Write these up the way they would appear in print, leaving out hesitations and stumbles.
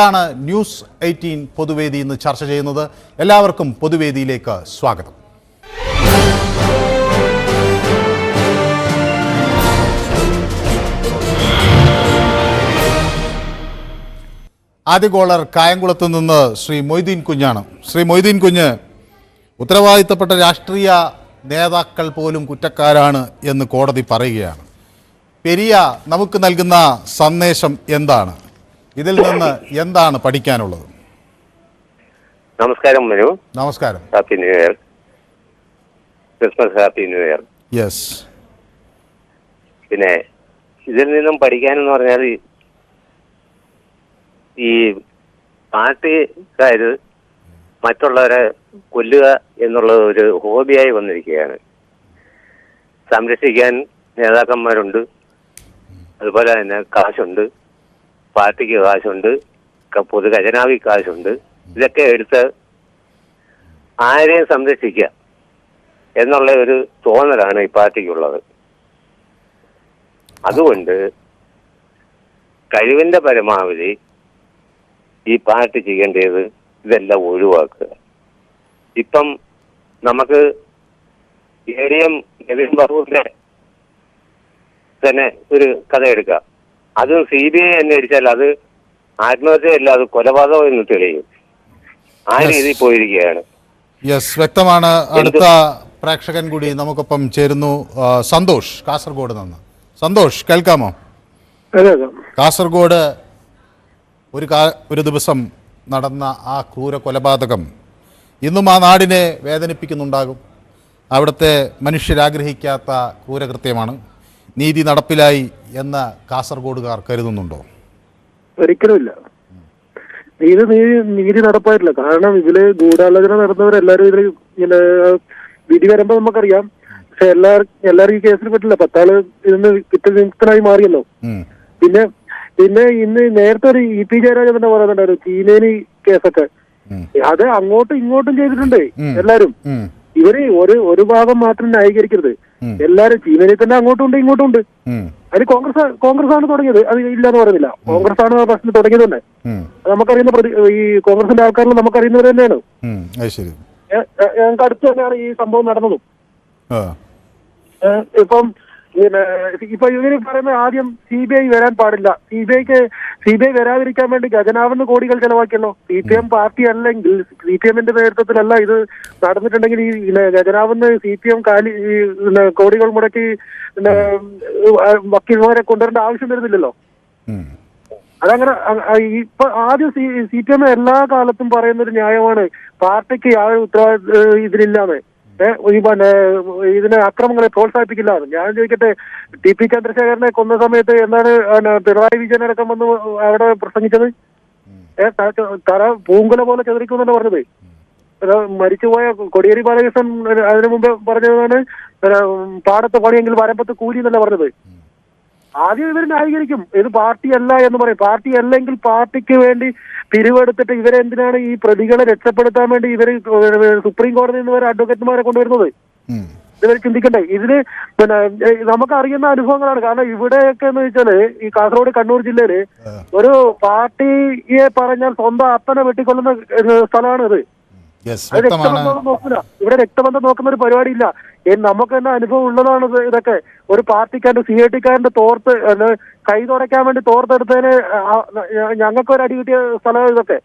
ാണ് ന്യൂസ് 18 പൊതുവേദി ഇന്ന് ചർച്ച ചെയ്യുന്നത്. എല്ലാവർക്കും പൊതുവേദിയിലേക്ക് സ്വാഗതം. ആദ്യ കോളർ കായംകുളത്ത് നിന്ന് ശ്രീ മൊയ്തീൻ കുഞ്ഞാണ്. ശ്രീ മൊയ്തീൻ കുഞ്ഞ്, ഉത്തരവാദിത്തപ്പെട്ട രാഷ്ട്രീയ നേതാക്കൾ പോലും കുറ്റക്കാരാണ് എന്ന് കോടതി പറയുകയാണ്. പെരിയ നമുക്ക് നൽകുന്ന സന്ദേശം എന്താണ്? ഇതിൽ നിന്ന് എന്താണ് പഠിക്കാനുള്ളത്? നമസ്കാരം മനു. നമസ്കാരം. Happy new year. Christmas happy new year. Yes. പിന്നെ ഇതിൽ നിന്നും പഠിക്കാനെന്ന് പറഞ്ഞാൽ ഈ പാർട്ടിക്കാര് മറ്റുള്ളവരെ കൊല്ലുക എന്നുള്ള ഒരു ഹോബിയായി വന്നിരിക്കുകയാണ്. സംരക്ഷിക്കാൻ നേതാക്കന്മാരുണ്ട്, അതുപോലെ തന്നെ കാശുണ്ട്, പാർട്ടിക്ക് കാശുണ്ട്, പൊതു ഖജനാവി കാശുണ്ട്. ഇതൊക്കെ എടുത്ത് ആരെയും സംരക്ഷിക്കുക എന്നുള്ള ഒരു തോന്നലാണ് ഈ പാർട്ടിക്കുള്ളത്. അതുകൊണ്ട് കഴിവിന്റെ പരമാവധി ഈ പാർട്ടി ചെയ്യേണ്ടത് ഇതെല്ലാം ഒഴിവാക്കുക. ഇപ്പം നമുക്ക് ADM നവീൻ ബാബുവിന്റെ തന്നെ ഒരു കഥ എടുക്കാം. അത് CBI അന്വേഷിച്ചാൽ അത് ആത്മഹത്യയല്ല, അത് കൊലപാതകം എന്ന് തെളിയും. ആ രീതിയിൽ പോയിരിക്കുകയാണ്. യെസ്, വ്യക്തമാണ്. അടുത്ത പ്രേക്ഷകൻ കൂടി നമുക്കൊപ്പം ചേരുന്നു. സന്തോഷ്, കാസർഗോഡ് നിന്ന്. സന്തോഷ്, കേൾക്കാമോ? കാസർഗോഡ് ഒരു ദിവസം നടന്ന ആ ക്രൂര കൊലപാതകം ഇന്നും ആ നാടിനെ വേദനിപ്പിക്കുന്നുണ്ടാകും. അവിടുത്തെ മനുഷ്യരാഗ്രഹിക്കാത്ത ക്രൂരകൃത്യമാണ്. നീതി നടപ്പിലായി എന്ന് കാസർഗോഡുകാർ കരുതുന്നുണ്ടോ? ഒരിക്കലുമില്ല. നീതി നടപ്പായിട്ടില്ല. കാരണം ഇതില് ഗൂഢാലോചന നടന്നവരെല്ലാരും ഇതിൽ ഇങ്ങനെ വിധി വരുമ്പോ നമുക്കറിയാം. പക്ഷെ എല്ലാരും ഈ കേസിൽ പറ്റില്ല. 10 ആള് ഇതിന് കുറ്റവിമുക്തനായി മാറിയല്ലോ. പിന്നെ ഇന്ന് നേരത്തെ ഒരു EP ജയരാജൻ തന്നെ പറയുന്നുണ്ടായിരുന്നു ചീനേനി കേസൊക്കെ. അത് അങ്ങോട്ടും ഇങ്ങോട്ടും ചെയ്തിട്ടുണ്ട് എല്ലാരും. ഇവര് ഒരു ഭാഗം മാത്രം ന്യായീകരിക്കരുത്. എല്ലാരും ചീനയിൽ തന്നെ അങ്ങോട്ടും ഉണ്ട് ഇങ്ങോട്ടും ഉണ്ട്. അതിന് കോൺഗ്രസ് ആണ് തുടങ്ങിയത്, അത് ഇല്ലാന്ന് പറയുന്നില്ല. കോൺഗ്രസ് ആണ് പ്രശ്നം തുടങ്ങിയത് തന്നെ. നമുക്കറിയുന്ന ഈ കോൺഗ്രസിന്റെ ആൾക്കാരിൽ നമുക്കറിയുന്നവർ തന്നെയാണ്. ഞങ്ങൾക്ക് അടുത്ത് തന്നെയാണ് ഈ സംഭവം നടന്നതും. ഇപ്പം ഇപ്പൊ ഇവര് പറയുന്നത് ആദ്യം CBI വരാൻ പാടില്ല. CBI വരാതിരിക്കാൻ വേണ്ടി ഖജനാവിന് കോടികൾ ചെലവാക്കിയല്ലോ. CPM പാർട്ടി അല്ലെങ്കിൽ CPMന്റെ നേതൃത്വത്തിലല്ല ഇത് നടന്നിട്ടുണ്ടെങ്കിൽ ഈ ഖജനാവിന് CPM കോടികൾ മുടക്കി വക്കീൽമാരെ കൊണ്ടുവരേണ്ട ആവശ്യം വരുന്നില്ലല്ലോ. അതങ്ങനെ ഇപ്പൊ ആദ്യം CPM എല്ലാ കാലത്തും പറയുന്നൊരു ന്യായമാണ് പാർട്ടിക്ക് യാതൊരു ഉത്തരവാദിത്വം ഇതിലില്ലാന്ന്. ഇതിനെ അക്രമങ്ങളെ പ്രോത്സാഹിപ്പിക്കില്ല. ഞാൻ ചോദിക്കട്ടെ, TP ചന്ദ്രശേഖരനെ കൊന്ന സമയത്ത് എന്താണ് പിണറായി വിജയൻ അടക്കം വന്ന് അവിടെ പ്രസംഗിച്ചത്? തറ പൂങ്കുല പോലെ ചെതറിക്കുമെന്നാണ് പറഞ്ഞത്. മരിച്ചുപോയ കൊടിയേരി ബാലകൃഷ്ണൻ അതിനു മുമ്പ് പറഞ്ഞതാണ് പാടത്ത് പണിയെങ്കിൽ വരമ്പത്ത് കൂലി എന്നല്ല പറഞ്ഞത്. ആദ്യം ഇവർ ന്യായീകരിക്കും ഇത് പാർട്ടിയല്ല എന്ന് പറയും. പാർട്ടി അല്ലെങ്കിൽ പാർട്ടിക്ക് വേണ്ടി പിരിവെടുത്തിട്ട് ഇവരെന്തിനാണ് ഈ പ്രതികളെ രക്ഷപ്പെടുത്താൻ വേണ്ടി ഇവര് സുപ്രീം കോടതിയിൽ നിന്ന് വരെ അഡ്വക്കേറ്റുമാരെ കൊണ്ടുവരുന്നത്? ഇവർ ചിന്തിക്കണ്ടേ? ഇതിന് നമുക്കറിയുന്ന അനുഭവങ്ങളാണ്. കാരണം ഇവിടെയൊക്കെ എന്ന് വെച്ചാല് ഈ കാസർഗോഡ് കണ്ണൂർ ജില്ലയില് ഒരു പാർട്ടിയെ പറഞ്ഞാൽ സ്വന്തം അപ്പനെ വെട്ടിക്കൊള്ളുന്ന സ്ഥലമാണ് ഇത്. നോക്കില്ല, ഇവിടെ രക്തബന്ധം നോക്കുന്ന ഒരു പരിപാടിയില്ല. നമുക്ക് തന്നെ അനുഭവം ഉള്ളതാണ് ഇതൊക്കെ. ഒരു പാർട്ടിക്കാരന്റെ CIT-കാരന്റെ തോർത്ത് കൈ തുടയ്ക്കാൻ വേണ്ടി തോർത്തെടുത്തതിന് ഞങ്ങൾക്ക് ഒരു അടി കിട്ടിയ സ്ഥലം ഇതൊക്കെ.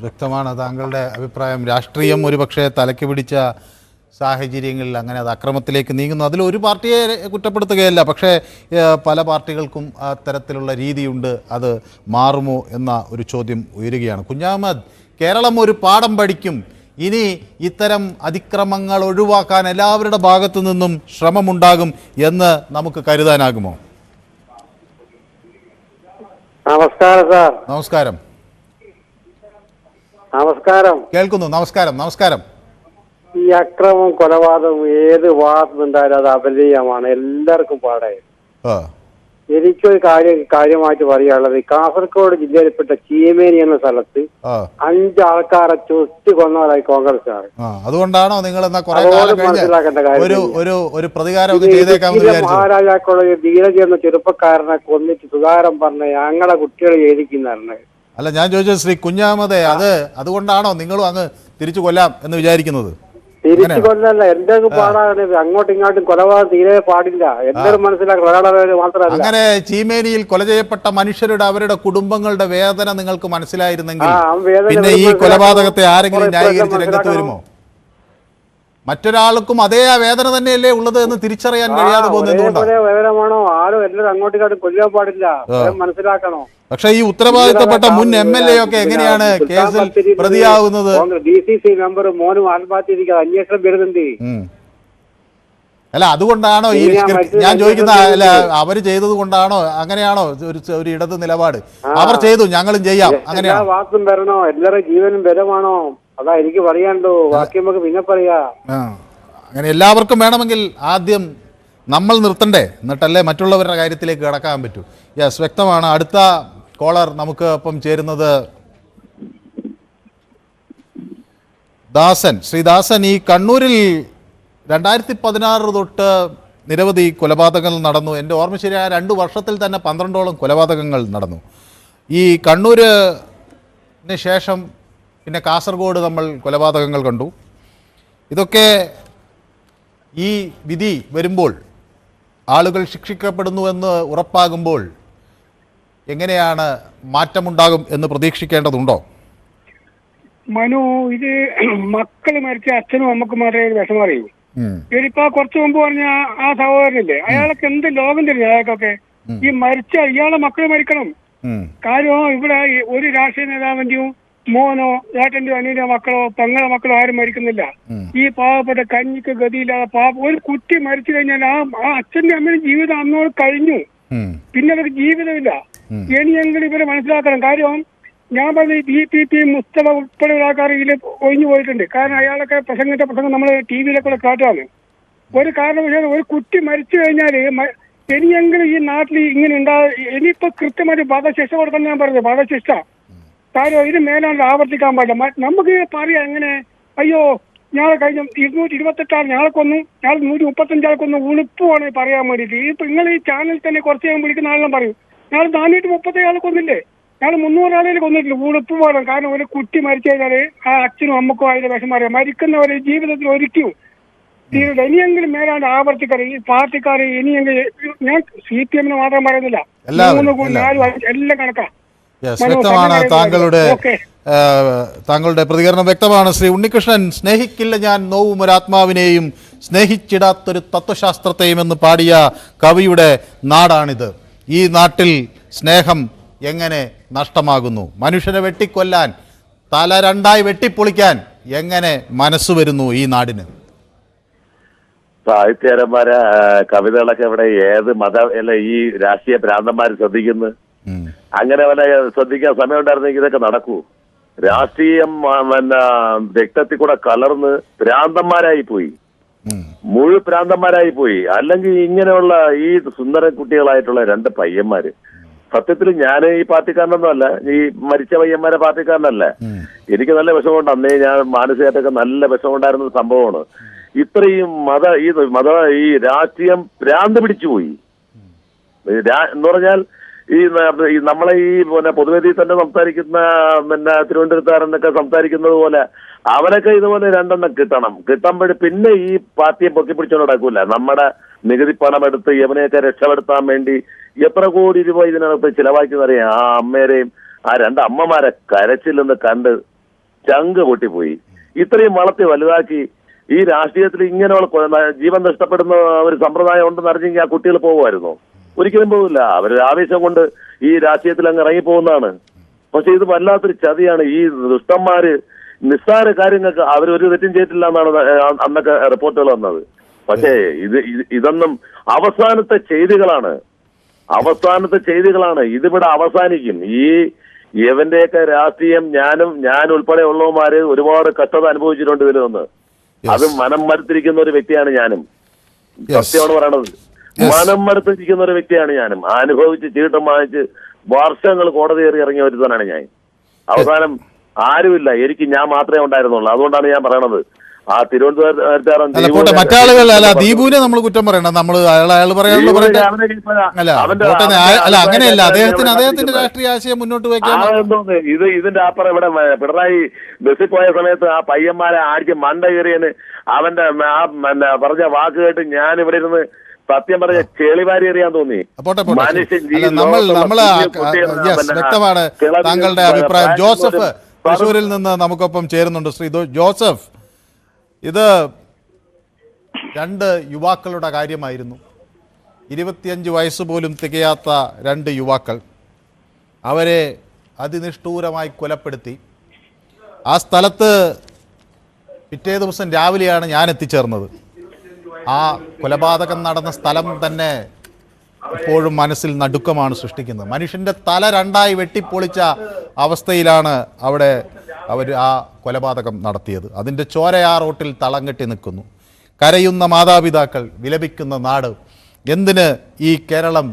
വ്യക്തമാണ് താങ്കളുടെ അഭിപ്രായം. രാഷ്ട്രീയം ഒരുപക്ഷെ തലയ്ക്ക് പിടിച്ച സാഹചര്യങ്ങളിൽ അങ്ങനെ അത് അക്രമത്തിലേക്ക് നീങ്ങുന്നു. അതിലൊരു പാർട്ടിയെ കുറ്റപ്പെടുത്തുകയല്ല, പക്ഷേ പല പാർട്ടികൾക്കും അത്തരത്തിലുള്ള രീതിയുണ്ട്. അത് മാറുമോ എന്ന ഒരു ചോദ്യം ഉയരുകയാണ്. കുഞ്ഞഹമ്മദ്, കേരളം ഒരു പാഠം പഠിക്കും. ഇനി ഇത്തരം അതിക്രമങ്ങൾ ഒഴിവാക്കാൻ എല്ലാവരുടെ ഭാഗത്തു നിന്നും ശ്രമമുണ്ടാകും എന്ന് നമുക്ക് കരുതാനാകുമോ? നമസ്കാരം സാർ. നമസ്കാരം. നമസ്കാരം. കേൾക്കുന്നു. നമസ്കാരം. ഈ അക്രമം കൊലപാതകം ഏത് ഭാഗത്തുനിന്നുണ്ടായാലും അത് അപലീയമാണ്. എല്ലാവർക്കും പാടായി. എനിക്കൊരു കാര്യമായിട്ട് പറയാനുള്ളത്, കാസർഗോഡ് ജില്ലയിൽപ്പെട്ട ചീമേനി എന്ന സ്ഥലത്ത് 5 ആൾക്കാരെ ചുറ്റി കൊന്നവരായി കോൺഗ്രസ്സുകാർ. അതുകൊണ്ടാണോ നിങ്ങൾ മനസ്സിലാക്കേണ്ട കാര്യം ഒരു പ്രതികാരമൊക്കെ ചെയ്തേക്കാമെന്ന് വിചാരിച്ചു? മഹാരാജാക്കളുടെ ധീരജ് എന്ന ചെറുപ്പക്കാരനെ കൊന്നിട്ട് സുധാകരൻ പറഞ്ഞ ഞങ്ങളെ കുട്ടികൾ ഏതിക്കുന്നറിഞ്ഞ. അല്ല, ഞാൻ ചോദിച്ചത് ശ്രീ കുഞ്ഞാമതെ, അതുകൊണ്ടാണോ നിങ്ങളും അങ്ങ് തിരിച്ചു കൊല്ലാം എന്ന് വിചാരിക്കുന്നത്? തിരിച്ചു കൊല്ലല്ല, എന്റെ പാടാണ്. അങ്ങോട്ടും ഇങ്ങോട്ടും കൊലപാതകം തീരെ പാടില്ല. എന്തൊരു മനസ്സിലാക്കണം, ഒരാളെ മാത്രമല്ല. അങ്ങനെ ചീമേനിയിൽ കൊല ചെയ്യപ്പെട്ട മനുഷ്യരുടെ അവരുടെ കുടുംബങ്ങളുടെ വേദന നിങ്ങൾക്ക് മനസ്സിലായിരുന്നെങ്കിൽ പിന്നെ ഈ കൊലപാതകത്തെ ആരെങ്കിലും ന്യായീകരിച്ച് രംഗത്ത് വരുമോ? മറ്റൊരാൾക്കും അതേ വേദന തന്നെയല്ലേ ഉള്ളത് എന്ന് തിരിച്ചറിയാൻ കഴിയാതെ പോകുന്നത് വിവരമാണോ? ആരും എല്ലാവരും അങ്ങോട്ടും ഇങ്ങോട്ടും കൊല്ലാൻ പാടില്ല, മനസ്സിലാക്കണോ? പക്ഷെ ഈ ഉത്തരവാദിത്തപ്പെട്ട മുൻ MLA ഒക്കെ എങ്ങനെയാണ് കേസിൽ പ്രതിയാവുന്നത്? DCC മെമ്പർ മോനും ആത്മഹത്യ അന്വേഷണം വരുന്നുണ്ട്. അല്ല, അതുകൊണ്ടാണോ ഈ ഞാൻ ചോദിക്കുന്ന, അല്ല അവര് ചെയ്തത് കൊണ്ടാണോ, അങ്ങനെയാണോ ഒരു ഇടത് നിലപാട്? അവർ ചെയ്തു, ഞങ്ങളും ചെയ്യാം, അങ്ങനെയാണോ? വാക്കും വരണോ, എല്ലാവരുടെ ജീവനും ബലമാണോ? അതാ എനിക്ക് പറയാനുണ്ടോ, ബാക്കി നമുക്ക് പിന്നെ പറയാ. അങ്ങനെ എല്ലാവർക്കും വേണമെങ്കിൽ ആദ്യം നമ്മൾ നിർത്തണ്ടേ, എന്നിട്ടല്ലേ മറ്റുള്ളവരുടെ കാര്യത്തിലേക്ക് കടക്കാൻ പറ്റൂ. യെസ്, വ്യക്തമാണ്. അടുത്ത കോളർ നമുക്ക് ഒപ്പം ചേരുന്നത് ദാസൻ. ശ്രീദാസൻ, ഈ കണ്ണൂരിൽ 2016 തൊട്ട് നിരവധി കൊലപാതകങ്ങൾ നടന്നു. എൻ്റെ ഓർമ്മ ശരിയായ 2 വർഷത്തിൽ തന്നെ 12ഓളം കൊലപാതകങ്ങൾ നടന്നു. ഈ കണ്ണൂരിന് ശേഷം പിന്നെ കാസർഗോഡ് നമ്മൾ കൊലപാതകങ്ങൾ കണ്ടു. ഇതൊക്കെ ഈ വിധി വരുമ്പോൾ, ആളുകൾ ശിക്ഷിക്കപ്പെടുന്നുവെന്ന് ഉറപ്പാകുമ്പോൾ എങ്ങനെയാണ് മാറ്റമുണ്ടാകും എന്ന് പ്രതീക്ഷിക്കേണ്ടതുണ്ടോ? മനു, ഇത് മക്കള് മരിച്ച അച്ഛനും അമ്മക്കും മാത്രമേ വിഷമം അറിയൂ. ഇവരിപ്പോ കുറച്ചു മുമ്പ് പറഞ്ഞ ആ സഹോദരനില്ലേ, അയാൾക്ക് എന്ത് ലോകം തരും അയാൾക്കൊക്കെ? ഈ മരിച്ച ഇയാളെ മക്കള് മരിക്കണം. കാര്യം ഇവിടെ ഒരു രാഷ്ട്രീയ നേതാവിന്റെയും മോനോ ഏട്ടന്റെയോ അനിയന്റെ മക്കളോ പെങ്ങളെ മക്കളോ ആരും മരിക്കുന്നില്ല. ഈ പാവപ്പെട്ട കഞ്ഞിക്ക് ഗതിയില്ലാതെ ഒരു കുട്ടി മരിച്ചു കഴിഞ്ഞാൽ ആ അച്ഛന്റെ അമ്മയുടെ ജീവിതം അന്നോട് കഴിഞ്ഞു, പിന്നെ അവർക്ക് ജീവിതമില്ല. ഇനിയെങ്കിലും ഇവരെ മനസ്സിലാക്കണം. കാര്യം ഞാൻ പറഞ്ഞ BPP മുസ്തഫ ഉൾപ്പെടെയുള്ള ആൾക്കാർ ഇതിൽ ഒഴിഞ്ഞു പോയിട്ടുണ്ട്. കാരണം അയാളൊക്കെ പ്രസംഗം നമ്മൾ TV-യിലൊക്കെ കാട്ടുകയാണ്. ഒരു കാരണവശാലും ഒരു കുട്ടി മരിച്ചു കഴിഞ്ഞാല് ഇനിയെങ്കിലും ഈ നാട്ടിൽ ഇങ്ങനെ ഇനിയിപ്പോ കൃത്യമായിട്ട് വധശിക്ഷ കൊടുക്കാൻ ഞാൻ പറഞ്ഞത്, വധശിക്ഷ. കാര്യം ഇത് മേലാണ്ട് ആവർത്തിക്കാൻ പാടില്ല. നമുക്ക് പറയാം എങ്ങനെ, അയ്യോ ഞങ്ങളെ കഴിഞ്ഞ 228 ആൾ ഞങ്ങളെ കൊന്നു, ഞങ്ങൾ 135 ആൾ കൊന്നു, ഉളുപ്പുമാണ് പറയാൻ വേണ്ടിയിട്ട്. ഇപ്പൊ നിങ്ങൾ ഈ ചാനലിൽ തന്നെ കുറച്ച് ഞാൻ വിളിക്കുന്ന ആളെല്ലാം പറയും, ഞങ്ങൾ 430 ആൾ കൊന്നില്ലേ, ഞങ്ങൾ 300 ആളെ കൊന്നിട്ടില്ല. ഉളുപ്പ് വേണം. കാരണം ഒരു കുട്ടി മരിച്ചു കഴിഞ്ഞാല് ആ അച്ഛനും അമ്മക്കും അതിന്റെ വിഷം അറിയാം. മരിക്കുന്നവരെ ജീവിതത്തിൽ ഒരിക്കലും തീരുടെ ഇനിയെങ്കിലും മേലാണ്ട് ആവർത്തിക്കാറ് ഈ പാർട്ടിക്കാരെ ഇനിയെങ്കിലും. ഞാൻ CPM മാത്രം പറയുന്നില്ല, 3, 4, 5 എല്ലാം കണക്കാം. വ്യക്തമാണ് താങ്കളുടെ പ്രതികരണം വ്യക്തമാണ്. ശ്രീ ഉണ്ണികൃഷ്ണൻ, സ്നേഹിക്കില്ല ഞാൻ നോവും ഒരാത്മാവിനെയും സ്നേഹിച്ചിടാത്തൊരു തത്വശാസ്ത്രത്തെയും എന്ന് പാടിയ കവിയുടെ നാടാണിത്. ഈ നാട്ടിൽ സ്നേഹം എങ്ങനെ നഷ്ടമാകുന്നു? മനുഷ്യനെ വെട്ടിക്കൊല്ലാൻ, തല 2ആയി വെട്ടിപ്പൊളിക്കാൻ എങ്ങനെ മനസ്സ് വരുന്നു ഈ നാടിന്? സാഹിത്യകാരന്മാരെ കവിതകളൊക്കെ ഇവിടെ ഏത് അല്ല ഈ രാഷ്ട്രീയ ഭ്രാന്തന്മാർ ശ്രദ്ധിക്കുന്നു? അങ്ങനെ വല്ല ശ്രദ്ധിക്കാൻ സമയം ഉണ്ടായിരുന്നെങ്കിൽ ഇതൊക്കെ നടക്കൂ. രാഷ്ട്രീയം രക്തത്തിൽ കൂടെ കലർന്ന് ഭ്രാന്തന്മാരായി പോയി, മുഴു ഭ്രാന്തന്മാരായി പോയി. അല്ലെങ്കിൽ ഇങ്ങനെയുള്ള ഈ സുന്ദര കുട്ടികളായിട്ടുള്ള 2 പയ്യന്മാര്, സത്യത്തിൽ ഞാൻ ഈ പാർട്ടിക്കാരനൊന്നും അല്ല, ഈ മരിച്ച പയ്യന്മാരെ പാർട്ടിക്കാരനല്ല. എനിക്ക് നല്ല വിഷമമുണ്ട്. അന്നേ ഞാൻ മാനസികമായിട്ടൊക്കെ നല്ല വിഷമമുണ്ടായിരുന്ന സംഭവമാണ്. ഇത്രയും ഈ രാഷ്ട്രീയം ഭ്രാന്ത് പിടിച്ചുപോയി എന്ന് പറഞ്ഞാൽ ഈ നമ്മളെ ഈ പൊതുവേദിയിൽ തന്നെ സംസാരിക്കുന്ന തിരുവനന്തപുരത്തുകാരെന്നൊക്കെ സംസാരിക്കുന്നത് പോലെ അവരൊക്കെ ഇതുപോലെ 2 എണ്ണം കിട്ടുമ്പോൾ പിന്നെ ഈ പാർട്ടിയെ പൊക്കിപ്പിടിച്ചോണ്ട് നടക്കൂല. നമ്മുടെ നികുതി പണം എടുത്ത് യവനെയൊക്കെ രക്ഷപ്പെടുത്താൻ വേണ്ടി എത്ര കോടി രൂപ ഇതിനകത്ത് ചിലവാക്കുന്നറിയാം. ആ അമ്മേരെയും ആ 2 അമ്മമാരെ കരച്ചില്ലെന്ന് കണ്ട് ചങ്ക് പൊട്ടിപ്പോയി. ഇത്രയും വളർത്തി വലുതാക്കി ഈ രാഷ്ട്രീയത്തിൽ ഇങ്ങനെയുള്ള ജീവൻ നഷ്ടപ്പെടുന്ന ഒരു സമ്പ്രദായം ഉണ്ടെന്ന് അറിഞ്ഞെങ്കിൽ ആ കുട്ടികൾ പോകുമായിരുന്നോ? ഒരിക്കലും പോകില്ല. അവർ ആവേശം കൊണ്ട് ഈ രാഷ്ട്രീയത്തിൽ അങ്ങ് ഇറങ്ങിപ്പോകുന്നതാണ്. പക്ഷെ ഇത് വല്ലാത്തൊരു ചതിയാണ്. ഈ ദുഷ്ടന്മാര് നിസ്സാര കാര്യങ്ങൾക്ക് അവരൊരു തെറ്റും ചെയ്തിട്ടില്ല എന്നാണ് അന്നൊക്കെ റിപ്പോർട്ടുകൾ വന്നത്. പക്ഷേ ഇതൊന്നും അവസാനത്തെ ചെയ്തികളാണ്. ഇതിവിടെ അവസാനിക്കും. ഇവന്റെയൊക്കെ രാഷ്ട്രീയം ഞാൻ ഉൾപ്പെടെ ഉള്ളവന്മാര് ഒരുപാട് കഷ്ടത അനുഭവിച്ചിട്ടുണ്ട് ഇതിൽ നിന്ന്. അത് മനം മരത്തിരിക്കുന്ന ഒരു വ്യക്തിയാണ് ഞാനും. സത്യമാണ് പറയണത്. മനം മടുത്തിരിക്കുന്ന ഒരു വ്യക്തിയാണ് ഞാനും. അനുഭവിച്ച് ചീട്ടം വാങ്ങിച്ച് വർഷങ്ങൾ കോടതി കയറി ഇറങ്ങിയ ഒരുത്തനാണ് ഞാൻ. അവസാനം ആരുമില്ല, എനിക്ക് ഞാൻ മാത്രമേ ഉണ്ടായിരുന്നുള്ളൂ. അതുകൊണ്ടാണ് ഞാൻ പറയണത്, ആ തിരുവനന്തപുരത്തുകാരൻ മറ്റാളുകൾ അല്ല, ദീപുവിനെ നമ്മൾ കുറ്റം പറയണം. നമ്മൾ അയാൾ പറയാനുള്ള അല്ല, അങ്ങനെയല്ല. അദ്ദേഹത്തിന്റെ രാഷ്ട്രീയ ആശയം മുന്നോട്ട് വയ്ക്കാൻ ഇതിന്റെ അപ്പുറം ഇവിടെ പിണറായി ബസ്സിൽ പോയ സമയത്ത് ആ പയ്യന്മാരെ ആടിച്ച് മണ്ട കയറിയന് അവന്റെ ആ പറഞ്ഞ വാക്ക് കേട്ട് ഞാൻ ഇവിടെ ഇരുന്ന് സത്യം പറഞ്ഞ ചെളിവാരി എറിയാൻ തോന്നി. വ്യക്തമാണ് താങ്കളുടെ അഭിപ്രായം. ജോസഫ് തൃശ്ശൂരിൽ നിന്ന് നമുക്കൊപ്പം ചേരുന്നുണ്ട്. ശ്രീ ജോസഫ്, ഇത് 2 യുവാക്കളുടെ കാര്യമായിരുന്നു. 25 വയസ്സ് പോലും തികയാത്ത 2 യുവാക്കൾ. അവരെ അതിനിഷ്ഠൂരമായി കൊലപ്പെടുത്തി. ആ സ്ഥലത്ത് പിറ്റേ ദിവസം രാവിലെയാണ് ഞാൻ എത്തിച്ചേർന്നത്. ആ കൊലപാതകം നടന്ന സ്ഥലം തന്നെ ഇപ്പോഴും മനസ്സിൽ നടുക്കമാണ് സൃഷ്ടിക്കുന്നത്. മനുഷ്യൻ്റെ തല 2ആയി വെട്ടിപ്പൊളിച്ച അവസ്ഥയിലാണ് അവിടെ അവർ ആ കൊലപാതകം നടത്തിയത്. അതിൻ്റെ ചോര ആ റോട്ടിൽ തളം കെട്ടി നിൽക്കുന്നു. കരയുന്ന മാതാപിതാക്കൾ, വിലപിക്കുന്ന നാട്. എന്തിന് ഈ കേരളം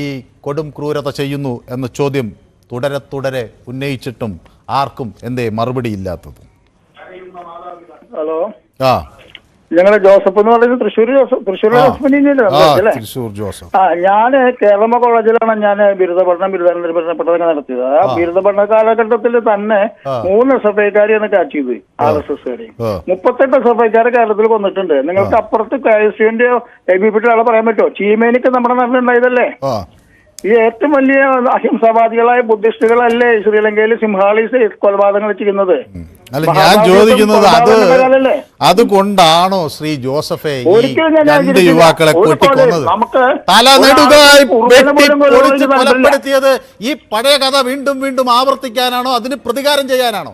ഈ കൊടും ക്രൂരത ചെയ്യുന്നു എന്ന ചോദ്യം തുടരെ ഉന്നയിച്ചിട്ടും ആർക്കും എന്തേ മറുപടിയില്ലാത്തത്? ഹലോ, ഞങ്ങളെ ജോസഫ് എന്ന് പറയുന്നത് തൃശ്ശൂർ ജോസഫ്. ഞാന് കേരള കോളേജിലാണ് ഞാൻ ബിരുദാനന്തര പഠനം നടത്തിയത്. ആ ബിരുദ പഠന കാലഘട്ടത്തിൽ തന്നെ 3 SFIക്കാരെയാണ് കാച്ച് ചെയ്ത് RSSകാരെ. 38 SFIക്കാരെ കേരളത്തിൽ കൊന്നിട്ടുണ്ട്. നിങ്ങൾക്ക് അപ്പുറത്ത് KSUവിന്റെയോ ABPയുടെ ആളെ പറയാൻ പറ്റുമോ? ചീമേനിക്ക് നമ്മുടെ നാട്ടിലുണ്ടായതല്ലേ. ഈ ഏറ്റവും വലിയ അഹിംസാവാദികളായ ബുദ്ധിസ്റ്റുകളല്ലേ ശ്രീലങ്കയിൽ സിംഹാളീസ് കൊലപാതകങ്ങൾ ചെയ്യുന്നത്? അല്ല, ഞാൻ ചോദിക്കുന്നത് അതുകൊണ്ടാണോ ശ്രീ ജോസഫെ ഈ 2 യുവാക്കളെ കൊന്നത്? തലനെടുകായി കൊലപ്പെടുത്തിയത് ഈ പഴയ കഥ വീണ്ടും ആവർത്തിക്കാനാണോ? അതിന് പ്രതികാരം ചെയ്യാനാണോ?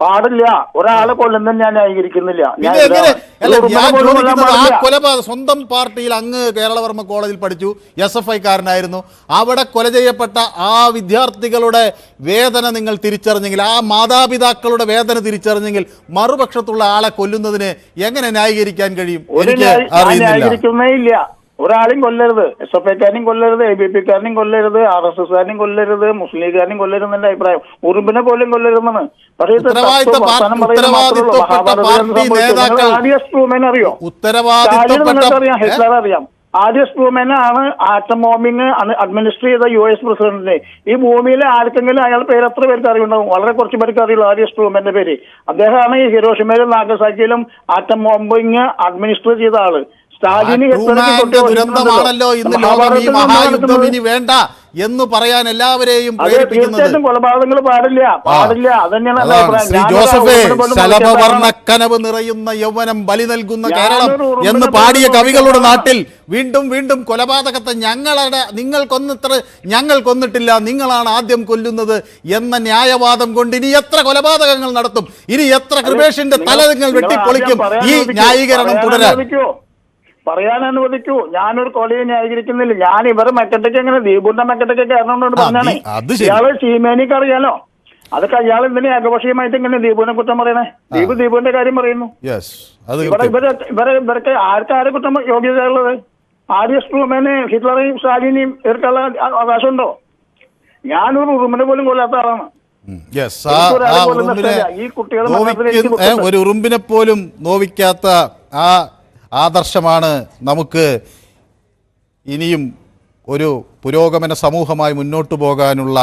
പാടില്ല. ഒരാളെ കൊല്ലുന്നത് ഞാൻ ന്യായീകരിക്കുന്നില്ല. കൊലപാതകം സ്വന്തം പാർട്ടിയിൽ അങ്ങ് കേരളവർമ്മ കോളേജിൽ പഠിച്ചു, SFIക്കാരനായിരുന്നു. അവിടെ കൊല ചെയ്യപ്പെട്ട ആ വിദ്യാർത്ഥികളുടെ വേദന നിങ്ങൾ തിരിച്ചറിഞ്ഞെങ്കിൽ, ആ മാതാപിതാക്കളുടെ വേദന തിരിച്ചറിഞ്ഞെങ്കിൽ, മറുപക്ഷത്തുള്ള ആളെ കൊല്ലുന്നതിന് എങ്ങനെ ന്യായീകരിക്കാൻ കഴിയും? എനിക്ക് അറിയുന്നില്ല. ഒരാളെയും കൊല്ലരുത്. SFIക്കാരനെയും കൊല്ലരുത്, ABPക്കാരനെയും കൊല്ലരുത്, RSSകാരനെയും കൊല്ലരുത്, മുസ്ലിം ലീഗുകാരനെയും കൊല്ലരുത് എന്റെ അഭിപ്രായം. ഉറുമ്പിനെ പോലും കൊല്ലരുതെന്നാണ്. അറിയോ? ഹിറ്റ്ലർ അറിയാം. ആര്യസ് ട്രൂമനാണ് ആറ്റം ബോംബിങ് അഡ്മിനിസ്റ്റർ ചെയ്ത US പ്രസിഡന്റിനെ. ഈ ഭൂമിയിലെ ആർക്കെങ്കിലും അയാളുടെ പേര് എത്ര പേർക്ക് അറിയുണ്ടാവും? വളരെ കുറച്ച് പേർക്ക് അറിയുള്ളൂ ആര്യസ് ട്രൂമന്റെ പേര്. അദ്ദേഹമാണ് ഈ ഹിരോഷിമയിലും നാഗസാക്കിയിലും ആറ്റം ബോംബിങ് അഡ്മിനിസ്റ്റർ ചെയ്ത ആള്. ദുരന്തമാണല്ലോ ഇന്ന് ലോകം ഈ മഹായുദ്ധം ഇനി വേണ്ട എന്ന് പറയാൻ എല്ലാവരെയും പ്രേരിപ്പിക്കുന്നത്. കൊലപാതകങ്ങൾ പാടില്ല. ശ്രീ ജോസഫേ, ശലഭവർണ്ണ കനവ് നിറയുന്ന യൗവനം ബലി നൽകുന്ന കേരളം എന്ന് പാടിയ കവികളുടെ നാട്ടിൽ വീണ്ടും കൊലപാതകത്തെ നിങ്ങൾ കൊന്നിട്ടില്ല, നിങ്ങളാണ് ആദ്യം കൊല്ലുന്നത് എന്ന ന്യായവാദം കൊണ്ട് ഇനി എത്ര കൊലപാതകങ്ങൾ നടത്തും? ഇനി എത്ര കൃപേഷിന്റെ തല നിങ്ങൾ വെട്ടിപ്പൊളിക്കും? ഈ ന്യായീകരണം തുടരാൻ പറയാൻ അനുവദിക്കൂ. ഞാനൊരു കൊലയെ ന്യായീകരിക്കുന്നില്ല. ഞാൻ ഇവരെ മെക്കറ്റയ്ക്ക് എങ്ങനെ ദീപുന്റെ മെക്കറ്റയ്ക്ക് കാരണോട് പറഞ്ഞാണ്. ഇയാള് ചീമേനിക്ക് അറിയാലോ. അതൊക്കെ അയാൾ എന്തിനാ ഏകപക്ഷീയമായിട്ട് ഇങ്ങനെ ദീപുവിനെ കുറ്റം പറയണേ? ദീപുവിന്റെ കാര്യം പറയുന്നു. ഇവർക്ക് ആർക്കാരെ കുറ്റം യോഗ്യത ഉള്ളത്? ആര്യസ് ട്രൂമന് ഹിറ്റ്ലറെയും സ്റ്റാലിനെയും എതിർക്കാനുള്ള അവകാശമുണ്ടോ? ഞാനൊരു ഉറുമ്പിനെ പോലും കൊല്ലാത്ത ആളാണ്. ഈ കുട്ടികൾ ഒരു ഉറുമ്പിനെ പോലും നോവിക്കാത്ത ആ ആദർശമാണ് നമുക്ക് ഇനിയും ഒരു പുരോഗമന സമൂഹമായി മുന്നോട്ട് പോകാനുള്ള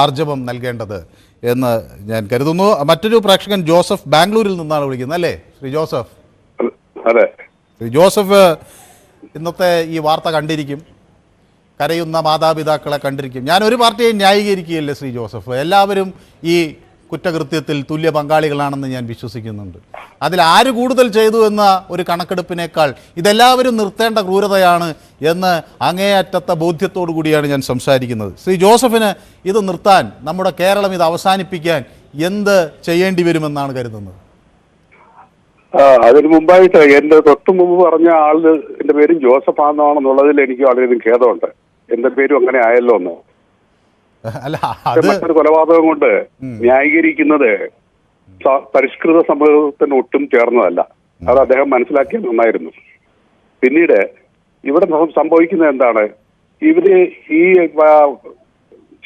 ആർജവം നൽകേണ്ടത് എന്ന് ഞാൻ കരുതുന്നു. മറ്റൊരു പ്രേക്ഷകൻ ജോസഫ് ബാംഗ്ലൂരിൽ നിന്നാണ് വിളിക്കുന്നത്, അല്ലേ ശ്രീ ജോസഫ്? അതെ. ശ്രീ ജോസഫ് ഇന്നത്തെ ഈ വാർത്ത കണ്ടിരിക്കും, കരയുന്ന മാതാപിതാക്കളെ കണ്ടിരിക്കും. ഞാൻ ഒരു പാർട്ടിയെയും ന്യായീകരിക്കുകയല്ലേ ശ്രീ ജോസഫ്. എല്ലാവരും ഈ കുറ്റകൃത്യത്തിൽ തുല്യ പങ്കാളികളാണെന്ന് ഞാൻ വിശ്വസിക്കുന്നുണ്ട്. അതിൽ ആര് കൂടുതൽ ചെയ്തു എന്ന ഒരു കണക്കെടുപ്പിനേക്കാൾ ഇതെല്ലാവരും നിർത്തേണ്ട ക്രൂരതയാണ് എന്ന് അങ്ങേയറ്റത്തെ ബോധ്യത്തോടു കൂടിയാണ് ഞാൻ സംസാരിക്കുന്നത്. ശ്രീ ജോസഫിന് ഇത് നിർത്താൻ, നമ്മുടെ കേരളം ഇത് അവസാനിപ്പിക്കാൻ എന്ത് ചെയ്യേണ്ടി വരുമെന്നാണ് കരുതുന്നത്? അതിന് മുമ്പായിട്ട് എന്റെ തൊട്ടു മുമ്പ് പറഞ്ഞ ആള് എന്റെ പേരും ജോസഫ് ആണെന്നുള്ളതിൽ എനിക്ക് വളരെയധികം ഖേദമുണ്ട്. എന്റെ പേരും അങ്ങനെ ആയല്ലോ എന്ന്. മറ്റൊരു കൊലപാതകം കൊണ്ട് ന്യായീകരിക്കുന്നത് പരിഷ്കൃത സമൂഹത്തിന് ഒട്ടും ചേർന്നതല്ല. അത് അദ്ദേഹം മനസ്സിലാക്കിയത് നന്നായിരുന്നു. പിന്നീട് ഇവിടെ സംഭവിക്കുന്നത് എന്താണ്? ഇവര് ഈ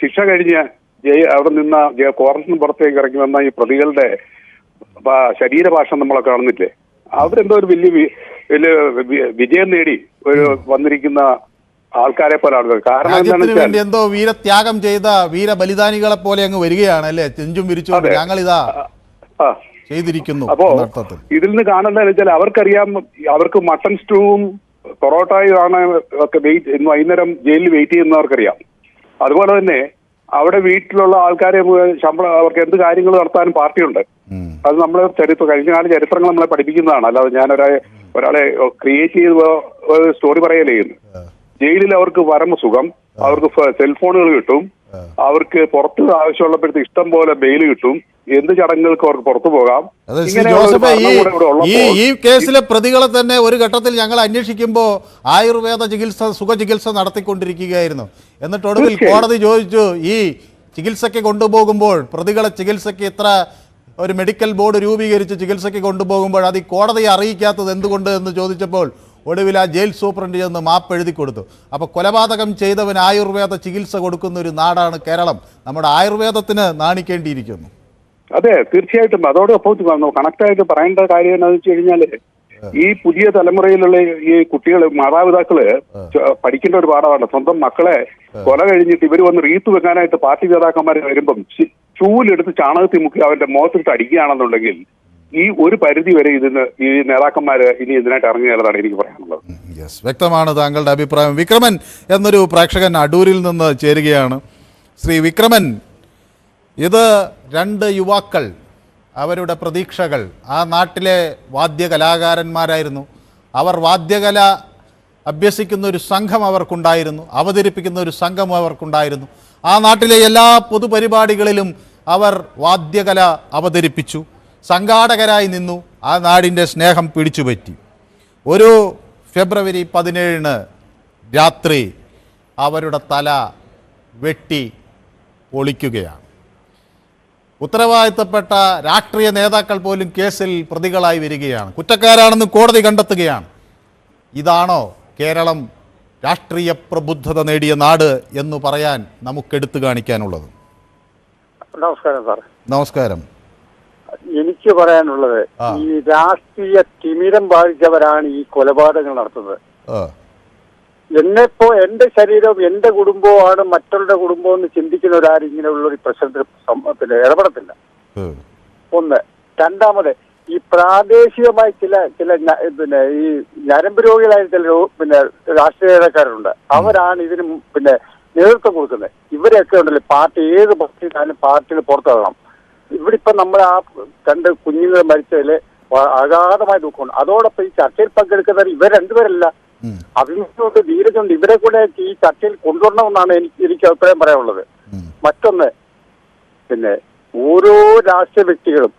ശിക്ഷ കഴിഞ്ഞ് അവിടെ നിന്ന് ക്വാറന്റൈൻ പുറത്തേക്ക് ഇറങ്ങി വന്ന ഈ പ്രതികളുടെ ശരീരഭാഷ നമ്മളെ കാണുന്നില്ലേ? അവരെന്തോ ഒരു വലിയ വിജയം നേടി ഒരു വന്നിരിക്കുന്ന ആൾക്കാരെ പോലാണ്. കാരണം രാജ്യത്തിന് വേണ്ടി എന്തോ വീരത്യാഗം ചെയ്ത വീരബലിദാനികളെ പോലെ അങ്ങ് വരികയാണ് അല്ലേ? ചെഞ്ചും വിരിച്ചുകൊണ്ട് ഞങ്ങളിതാ ചെയ്തിരിക്കുന്നു. അപ്പോ ഇതിൽ നിന്ന് കാണുന്നതെന്ന് വെച്ചാൽ അവർക്കറിയാം, അവർക്ക് മട്ടൺ സ്റ്റൂവും പൊറോട്ടയും ആണ് ഒക്കെ ഇന്ന് വൈകുന്നേരം ജയിലിൽ വെയിറ്റ് ചെയ്യുന്നവർക്കറിയാം. അതുപോലെ തന്നെ അവിടെ വീട്ടിലുള്ള ആൾക്കാരെ ശമ്പളം, അവർക്ക് എന്ത് കാര്യങ്ങൾ നടത്താനും പാർട്ടിയുണ്ട്. അത് നമ്മളെ കഴിഞ്ഞ കാല ചരിത്രങ്ങൾ നമ്മളെ പഠിപ്പിക്കുന്നതാണ്. അല്ലാതെ ഞാൻ ഒരാളെ ക്രിയേറ്റ് ചെയ്ത് സ്റ്റോറി പറയലേ ചെയ്യുന്നു. ജയിലിൽ അവർക്ക് പരമസുഖം, അവർക്ക് സെൽഫോണുകൾ കിട്ടും, അവർക്ക് പുറത്ത് ആവശ്യമുള്ളപ്പോഴത്തെ ഇഷ്ടം പോലെ ബെയിൽ കിട്ടും, എന്ത് ചടങ്ങുകൾക്ക് അവർക്ക് പുറത്തു പോകാം. ഈ കേസിലെ പ്രതികളെ തന്നെ ഒരു ഘട്ടത്തിൽ ഞങ്ങൾ അന്വേഷിക്കുമ്പോൾ ആയുർവേദ സുഖചികിത്സ നടത്തിക്കൊണ്ടിരിക്കുകയായിരുന്നു. എന്നിട്ട് ഒടുവിൽ കോടതി ചോദിച്ചു, ഈ ചികിത്സയ്ക്ക് കൊണ്ടുപോകുമ്പോൾ പ്രതികളെ ചികിത്സയ്ക്ക് ഇത്ര ഒരു മെഡിക്കൽ ബോർഡ് രൂപീകരിച്ച് ചികിത്സയ്ക്ക് കൊണ്ടുപോകുമ്പോൾ അത് ഈ കോടതിയെ അറിയിക്കാത്തത് എന്തുകൊണ്ട് എന്ന് ചോദിച്ചപ്പോൾ ഒടുവിൽ ആ ജയിൽ സൂപ്രണ്ട് ചെന്ന് മാപ്പ് എഴുതി കൊടുത്തു. അപ്പോൾ കൊലപാതകം ചെയ്തവന് ആയുർവേദ ചികിത്സ കൊടുക്കുന്ന ഒരു നാടാണ് കേരളം. നമ്മുടെ ആയുർവേദത്തിന് നാണിക്കേണ്ടിയിരിക്കുന്നു. അതെ, തീർച്ചയായിട്ടും. അതോടൊപ്പം കണക്റ്റായിട്ട് പറയേണ്ട കാര്യം എന്താണെന്ന് വെച്ച് കഴിഞ്ഞാല്, ഈ പുതിയ തലമുറയിലുള്ള ഈ കുട്ടികൾ, മാതാപിതാക്കള് പഠിക്കേണ്ട ഒരു പാഠമാണ്. സ്വന്തം മക്കളെ കൊല കഴിഞ്ഞിട്ട് ഇവർ വന്ന് റീത്ത് വെക്കാനായിട്ട് പാർട്ടി നേതാക്കന്മാർ വരുമ്പം ചൂലെടുത്ത് ചാണകത്തിൽ മുക്കി അവന്റെ മുഖത്തിട്ട് അടിക്കുകയാണെന്നുണ്ടെങ്കിൽ ഈ ഒരു പരിധി വരെ ഈ നേതാക്കന്മാര് ഇനി ഇതിനായിട്ട് ഇറങ്ങിയതാണ് എനിക്ക് പറയാനുള്ളത്. വ്യക്തമാണ് താങ്കളുടെ അഭിപ്രായം. വിക്രമൻ എന്നൊരു പ്രേക്ഷകൻ അടൂരിൽ നിന്ന് ചേരുകയാണ്. ശ്രീ വിക്രമൻ, ഇത് രണ്ട് യുവാക്കൾ, അവരുടെ പ്രതീക്ഷകൾ ആ നാട്ടിലെ വാദ്യകലാകാരന്മാരായിരുന്നു. അവർ വാദ്യകല അഭ്യസിക്കുന്ന ഒരു സംഘം അവർക്കുണ്ടായിരുന്നു, അവതരിപ്പിക്കുന്ന ഒരു സംഘം അവർക്കുണ്ടായിരുന്നു. ആ നാട്ടിലെ എല്ലാ പൊതുപരിപാടികളിലും അവർ വാദ്യകല അവതരിപ്പിച്ചു, സംഘാടകരായി നിന്നു, ആ നാടിൻ്റെ സ്നേഹം പിടിച്ചുപറ്റി. ഒരു ഫെബ്രുവരി 17 രാത്രി അവരുടെ തല വെട്ടി പൊളിക്കുകയാണ്. ഉത്തരവാദിത്തപ്പെട്ട രാഷ്ട്രീയ നേതാക്കൾ പോലും കേസിൽ പ്രതികളായി വരികയാണ്, കുറ്റക്കാരാണെന്ന് കോടതി കണ്ടെത്തുകയാണ്. ഇതാണോ കേരളം രാഷ്ട്രീയ പ്രബുദ്ധത നേടിയ നാട് എന്ന് പറയാൻ നമുക്കെടുത്തു കാണിക്കാനുള്ളത്? നമസ്കാരം സാർ. നമസ്കാരം. എനിക്ക് പറയാനുള്ളത്, ഈ രാഷ്ട്രീയ തിമിരം ബാധിച്ചവരാണ് ഈ കൊലപാതകങ്ങൾ നടത്തുന്നത്. എന്റെ ശരീരവും എന്റെ കുടുംബവുമാണ് മറ്റുള്ള കുടുംബം എന്ന് ചിന്തിക്കുന്നവരാരും ഇങ്ങനെയുള്ള ഒരു പ്രശ്നത്തിൽ ഇടപെടത്തില്ല. ഒന്ന്. രണ്ടാമത്, ഈ പ്രാദേശികമായി ചില ഈ ഞരമ്പ് രോഗികളായ ചില രാഷ്ട്രീയ നേതാക്കാരുണ്ട്. അവരാണ് ഇതിന് നേതൃത്വം കൊടുക്കുന്നത്. ഇവരെയൊക്കെ ഉണ്ടല്ലോ, പാർട്ടി ഏത് പാർട്ടിയിലായാലും പാർട്ടിയിൽ പുറത്തിറങ്ങണം. ഇവിടെ ഇപ്പൊ നമ്മൾ ആ 2 കുഞ്ഞുങ്ങൾ മരിച്ചതിൽ അഗാധമായ ദുഃഖമുണ്ട്. അതോടൊപ്പം ഈ ചർച്ചയിൽ പങ്കെടുക്കുന്നവർ ഇവർ രണ്ടുപേരല്ല, അഭിമുഖമുണ്ട്, ധീരജുണ്ട്. ഇവരെ കൂടെ ഈ ചർച്ചയിൽ കൊണ്ടുവരണമെന്നാണ് എനിക്ക് അഭിപ്രായം പറയാനുള്ളത്. മറ്റൊന്ന്, ഓരോ രാഷ്ട്രീയ വ്യക്തികളും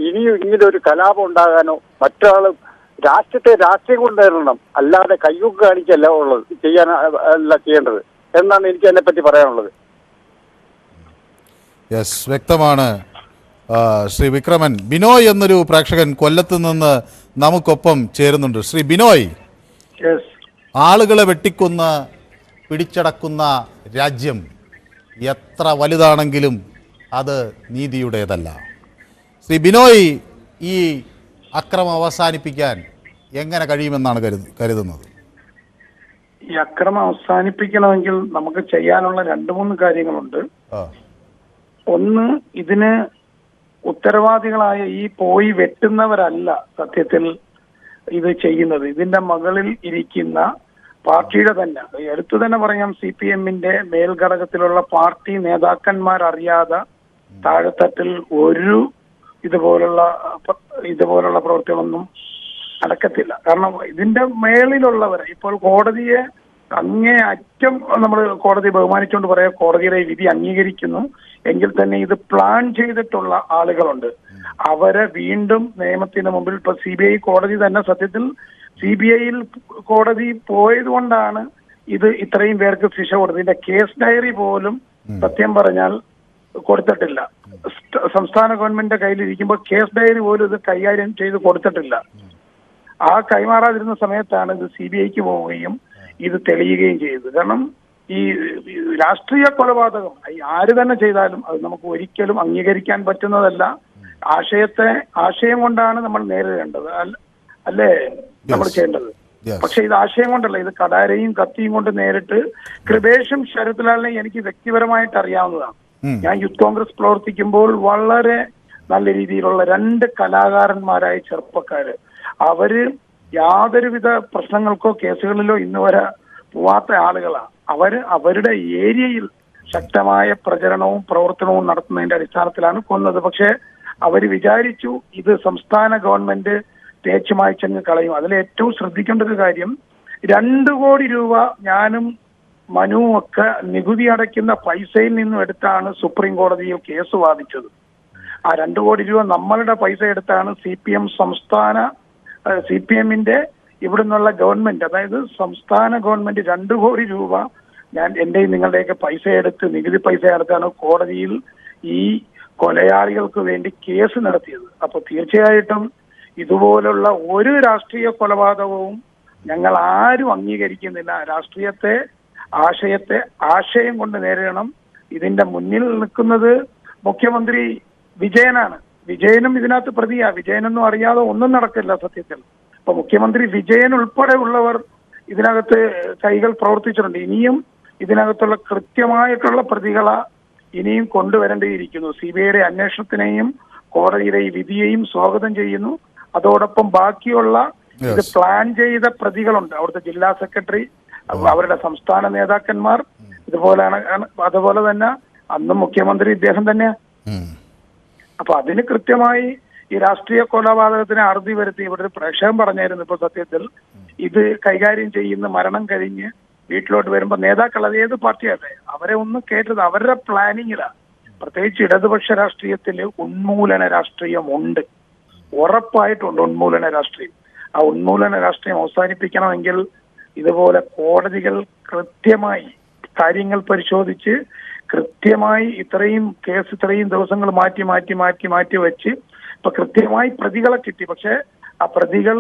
ഇനിയും ഇങ്ങനെ ഒരു കലാപം ഉണ്ടാകാനോ മറ്റൊരാളും രാഷ്ട്രീയം കൊണ്ട് നേരിടണം, അല്ലാതെ കയ്യൊക്കെ കാണിക്കല്ല ഉള്ളത് ചെയ്യാനല്ല ചെയ്യേണ്ടത് എന്നാണ് എനിക്ക് അതിനെപ്പറ്റി പറയാനുള്ളത്. വ്യക്തമാണ്. ശ്രീ വിക്രമൻ. ബിനോയ് എന്നൊരു പ്രേക്ഷകൻ കൊല്ലത്ത് നിന്ന് നമുക്കൊപ്പം ചേരുന്നുണ്ട്. ശ്രീ ബിനോയ്, ആളുകളെ വെട്ടിക്കൊന്ന പിടിച്ചടക്കുന്ന രാജ്യം എത്ര വലുതാണെങ്കിലും അത് നീതിയുടേതല്ല. ശ്രീ ബിനോയ്, ഈ അക്രമം അവസാനിപ്പിക്കാൻ എങ്ങനെ കഴിയുമെന്നാണ് കരുതുന്നത്? ഈ അക്രമം അവസാനിപ്പിക്കണമെങ്കിൽ നമുക്ക് ചെയ്യാനുള്ള 2-3 കാര്യങ്ങളുണ്ട്. ഒന്ന്, ഇതിന് ഉത്തരവാദികളായ ഈ പോയി വെട്ടുന്നവരല്ല സത്യത്തിൽ ഇത് ചെയ്യുന്നത്. ഇതിന്റെ മകളിൽ ഇരിക്കുന്ന പാർട്ടിയുടെ തന്നെ, എടുത്തു തന്നെ പറയാം, CPM-ന്റെ മേൽഘടകത്തിലുള്ള പാർട്ടി നേതാക്കന്മാരറിയാതെ താഴെത്തട്ടിൽ ഒരു ഇതുപോലുള്ള പ്രവൃത്തികളൊന്നും നടക്കത്തില്ല. കാരണം ഇതിന്റെ മേളിലുള്ളവർ ഇപ്പോൾ കോടതിയെ അങ്ങേ അറ്റം നമ്മൾ കോടതി ബഹുമാനിച്ചുകൊണ്ട് പറയാം, കോടതിയുടെ വിധി അംഗീകരിക്കുന്നു എങ്കിൽ തന്നെ ഇത് പ്ലാൻ ചെയ്തിട്ടുള്ള ആളുകളുണ്ട്. അവരെ വീണ്ടും നിയമത്തിന് മുമ്പിൽ ഇപ്പൊ CBI കോടതി തന്നെ സത്യത്തിൽ CBI-യിൽ കോടതി പോയത് കൊണ്ടാണ് ഇത് ഇത്രയും പേർക്ക് ശിക്ഷ കൊടുത്തത്. ഇതിന്റെ കേസ് ഡയറി പോലും സത്യം പറഞ്ഞാൽ കൊടുത്തിട്ടില്ല. സംസ്ഥാന ഗവൺമെന്റിന്റെ കയ്യിലിരിക്കുമ്പോൾ കേസ് ഡയറി പോലും ഇത് കൈകാര്യം ചെയ്ത് കൊടുത്തിട്ടില്ല. ആ കൈമാറാതിരുന്ന സമയത്താണ് ഇത് CBIക്ക് പോവുകയും ഇത് തെളിയുകയും ചെയ്തത്. കാരണം ഈ രാഷ്ട്രീയ കൊലപാതകം ആര് തന്നെ ചെയ്താലും അത് നമുക്ക് ഒരിക്കലും അംഗീകരിക്കാൻ പറ്റുന്നതല്ല. ആശയം കൊണ്ടാണ് നമ്മൾ നേരിടേണ്ടത്, അല്ലേ നമ്മൾ ചെയ്യേണ്ടത്. പക്ഷെ ഇത് ആശയം കൊണ്ടല്ല, ഇത് കടാരയും കത്തിയും കൊണ്ട് നേരിട്ട് കൃപേഷും ശരത് ലാലിനെ എനിക്ക് വ്യക്തിപരമായിട്ട് അറിയാവുന്നതാണ്. ഞാൻ യൂത്ത് കോൺഗ്രസ് പ്രവർത്തിക്കുമ്പോൾ വളരെ നല്ല രീതിയിലുള്ള 2 കലാകാരന്മാരായ ചെറുപ്പക്കാര്, അവര് യാതൊരുവിധ പ്രശ്നങ്ങൾക്കോ കേസുകളിലോ ഇന്ന് വരെ പോവാത്ത ആളുകളാണ്. അവരുടെ ഏരിയയിൽ ശക്തമായ പ്രചരണവും പ്രവർത്തനവും നടത്തുന്നതിന്റെ അടിസ്ഥാനത്തിലാണ് കൊന്നത്. പക്ഷെ അവര് വിചാരിച്ചു ഇത് സംസ്ഥാന ഗവൺമെന്റ് തേച്ചു മായ്ച്ചങ്ങ് കളയും. അതിൽ ഏറ്റവും ശ്രദ്ധിക്കേണ്ട ഒരു കാര്യം, 2 കോടി രൂപ ഞാനും മനുവും ഒക്കെ നികുതി അടയ്ക്കുന്ന പൈസയിൽ നിന്നും എടുത്താണ് സുപ്രീം കോടതിയിൽ കേസ് വാദിച്ചത്. ആ 2 കോടി രൂപ നമ്മളുടെ പൈസ എടുത്താണ് CPMന്റെ ഇവിടെ നിന്നുള്ള ഗവൺമെന്റ്, അതായത് സംസ്ഥാന ഗവൺമെന്റ് 2 കോടി രൂപ എന്റെയും നിങ്ങളുടെയൊക്കെ പൈസ എടുത്ത്, നികുതി പൈസ എടുത്താണ് കോടതിയിൽ ഈ കൊലയാളികൾക്ക് വേണ്ടി കേസ് നടത്തിയത്. അപ്പൊ തീർച്ചയായിട്ടും ഇതുപോലുള്ള ഒരു രാഷ്ട്രീയ കൊലപാതകവും ഞങ്ങൾ ആരും അംഗീകരിക്കുന്നില്ല. രാഷ്ട്രീയത്തെ, ആശയം കൊണ്ട് നേരിടണം. ഇതിന്റെ മുന്നിൽ നിൽക്കുന്നത് മുഖ്യമന്ത്രി വിജയനാണ്. വിജയനും ഇതിനകത്ത് പ്രതിയാ. വിജയനൊന്നും അറിയാതെ ഒന്നും നടക്കില്ല സത്യത്തിൽ. അപ്പൊ മുഖ്യമന്ത്രി വിജയൻ ഉൾപ്പെടെ ഉള്ളവർ ഇതിനകത്ത് കൈകൾ പ്രവർത്തിച്ചിട്ടുണ്ട്. ഇനിയും ഇതിനകത്തുള്ള കൃത്യമായിട്ടുള്ള പ്രതികളെ ഇനിയും കൊണ്ടുവരേണ്ടിയിരിക്കുന്നു. CBIയുടെ അന്വേഷണത്തിനെയും കോടതിയുടെ ഈ വിധിയെയും സ്വാഗതം ചെയ്യുന്നു. അതോടൊപ്പം ബാക്കിയുള്ള ഇത് പ്ലാൻ ചെയ്ത പ്രതികളുണ്ട്, അവിടുത്തെ ജില്ലാ സെക്രട്ടറി, അവരുടെ സംസ്ഥാന നേതാക്കന്മാർ, അതുപോലെ തന്നെ അന്നും മുഖ്യമന്ത്രി ഇദ്ദേഹം തന്നെയാ. അപ്പൊ അതിന് കൃത്യമായി ഈ രാഷ്ട്രീയ കൊലപാതകത്തിന് അറുതി വരുത്തി. ഇവിടെ ഒരു പ്രേക്ഷകൻ പറഞ്ഞായിരുന്നു, ഇപ്പൊ സത്യത്തിൽ ഇത് കൈകാര്യം ചെയ്യുന്ന മരണം കഴിഞ്ഞ് വീട്ടിലോട്ട് വരുമ്പോ നേതാക്കൾ, അത് ഏത് പാർട്ടിയാട്ടെ, അവരെ ഒന്നും കേട്ടത് അവരുടെ പ്ലാനിങ്ങിലാണ്. പ്രത്യേകിച്ച് ഇടതുപക്ഷ രാഷ്ട്രീയത്തിൽ ഉന്മൂലന രാഷ്ട്രീയം ഉണ്ട്, ഉറപ്പായിട്ടുണ്ട് ഉന്മൂലന രാഷ്ട്രീയം. ആ ഉന്മൂലന രാഷ്ട്രീയം അവസാനിപ്പിക്കണമെങ്കിൽ ഇതുപോലെ കോടതികൾ കൃത്യമായി കാര്യങ്ങൾ പരിശോധിച്ച് കൃത്യമായി ഇത്രയും ദിവസങ്ങൾ മാറ്റി വെച്ച് ഇപ്പൊ കൃത്യമായി പ്രതികളെ കിട്ടി. പക്ഷെ ആ പ്രതികൾ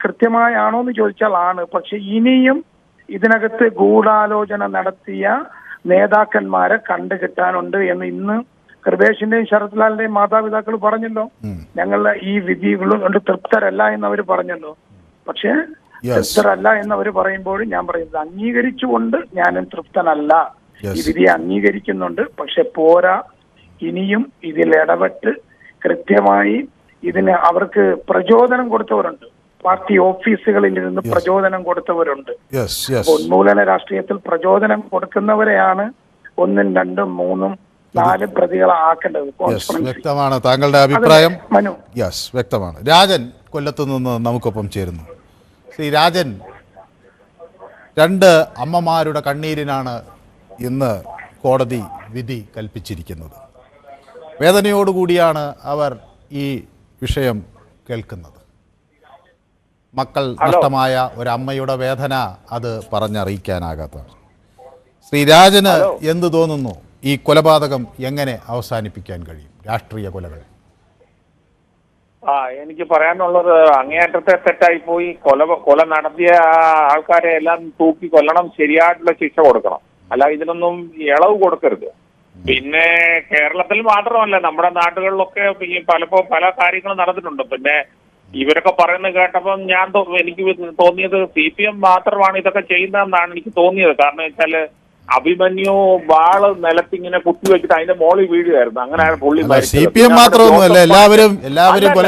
കൃത്യമായാണോ എന്ന് ചോദിച്ചാൽ ആണ്. പക്ഷെ ഇനിയും ഇതിനകത്ത് ഗൂഢാലോചന നടത്തിയ നേതാക്കന്മാരെ കണ്ടുകിട്ടാനുണ്ട് എന്ന് ഇന്ന് കൃപേഷിന്റെയും ശരത് ലാലിന്റെയും മാതാപിതാക്കൾ പറഞ്ഞല്ലോ. ഞങ്ങളുടെ ഈ വിധികൾ കൊണ്ട് തൃപ്തരല്ല എന്ന് അവർ പറഞ്ഞല്ലോ. പക്ഷെ തൃപ്തരല്ല എന്നവർ പറയുമ്പോൾ ഞാൻ പറയുന്നത് അംഗീകരിച്ചുകൊണ്ട് ഞാനും തൃപ്തനല്ല. ഈ വിധിയെ അംഗീകരിക്കുന്നുണ്ട്, പക്ഷെ പോരാ. ഇനിയും ഇതിൽ ഇടപെട്ട് കൃത്യമായി ഇതിന് അവർക്ക് പ്രചോദനം കൊടുത്തവരുണ്ട്, പാർട്ടി ഓഫീസുകളിൽ നിന്ന് പ്രചോദനം കൊടുത്തവരുണ്ട്. ഉന്മൂലന രാഷ്ട്രീയത്തിൽ പ്രചോദനം കൊടുക്കുന്നവരെയാണ് 1, 2, 3, 4 പ്രതികളെ ആക്കേണ്ടത്. വ്യക്തമാണ് താങ്കളുടെ അഭിപ്രായം. വ്യക്തമാണ്. രാജൻ കൊല്ലത്ത് നിന്ന് നമുക്കൊപ്പം ചേരുന്നു. ശ്രീ രാജൻ, 2 അമ്മമാരുടെ കണ്ണീരിനാണ് ഇന്ന് കോടതി വിധി കൽപ്പിച്ചിരിക്കുന്നത്. വേദനയോടുകൂടിയാണ് അവർ ഈ വിഷയം കേൾക്കുന്നത്. മക്കൾ നഷ്ടമായ ഒരമ്മയുടെ വേദന അത് പറഞ്ഞറിയിക്കാനാകാത്തതാണ്. ശ്രീ രാജന് എന്ത് തോന്നുന്നു? ഈ കൊലപാതകം എങ്ങനെ അവസാനിപ്പിക്കാൻ കഴിയും? രാഷ്ട്രീയ കൊലകൾ. എനിക്ക് പറയാനുള്ളത്, അങ്ങേയറ്റത്തെ തെറ്റായി പോയി. കൊല നടത്തിയ ആൾക്കാരെ എല്ലാം തൂക്കി കൊല്ലണം, ശരിയായിട്ടുള്ള ശിക്ഷ കൊടുക്കണം. അല്ല, ഇതിനൊന്നും ഇളവ് കൊടുക്കരുത്. പിന്നെ കേരളത്തിൽ മാത്രമല്ല, നമ്മുടെ നാടുകളിലൊക്കെ പലപ്പോ പല കാര്യങ്ങളും നടന്നിട്ടുണ്ട്. പിന്നെ ഇവരൊക്കെ പറയുന്നത് കേട്ടപ്പം എനിക്ക് തോന്നിയത് CPM മാത്രമാണ് ഇതൊക്കെ ചെയ്യുന്നതെന്നാണ് എനിക്ക് തോന്നിയത്. കാരണം വെച്ചാല് അഭിമന്യു വാള് നിലത്തിങ്ങനെ കുത്തിവെച്ചിട്ട് അതിന്റെ മോളിൽ വീഴുകയായിരുന്നു. അങ്ങനെ പുള്ളി CPM മാത്രമൊന്നുമല്ല, എല്ലാവരും കൊല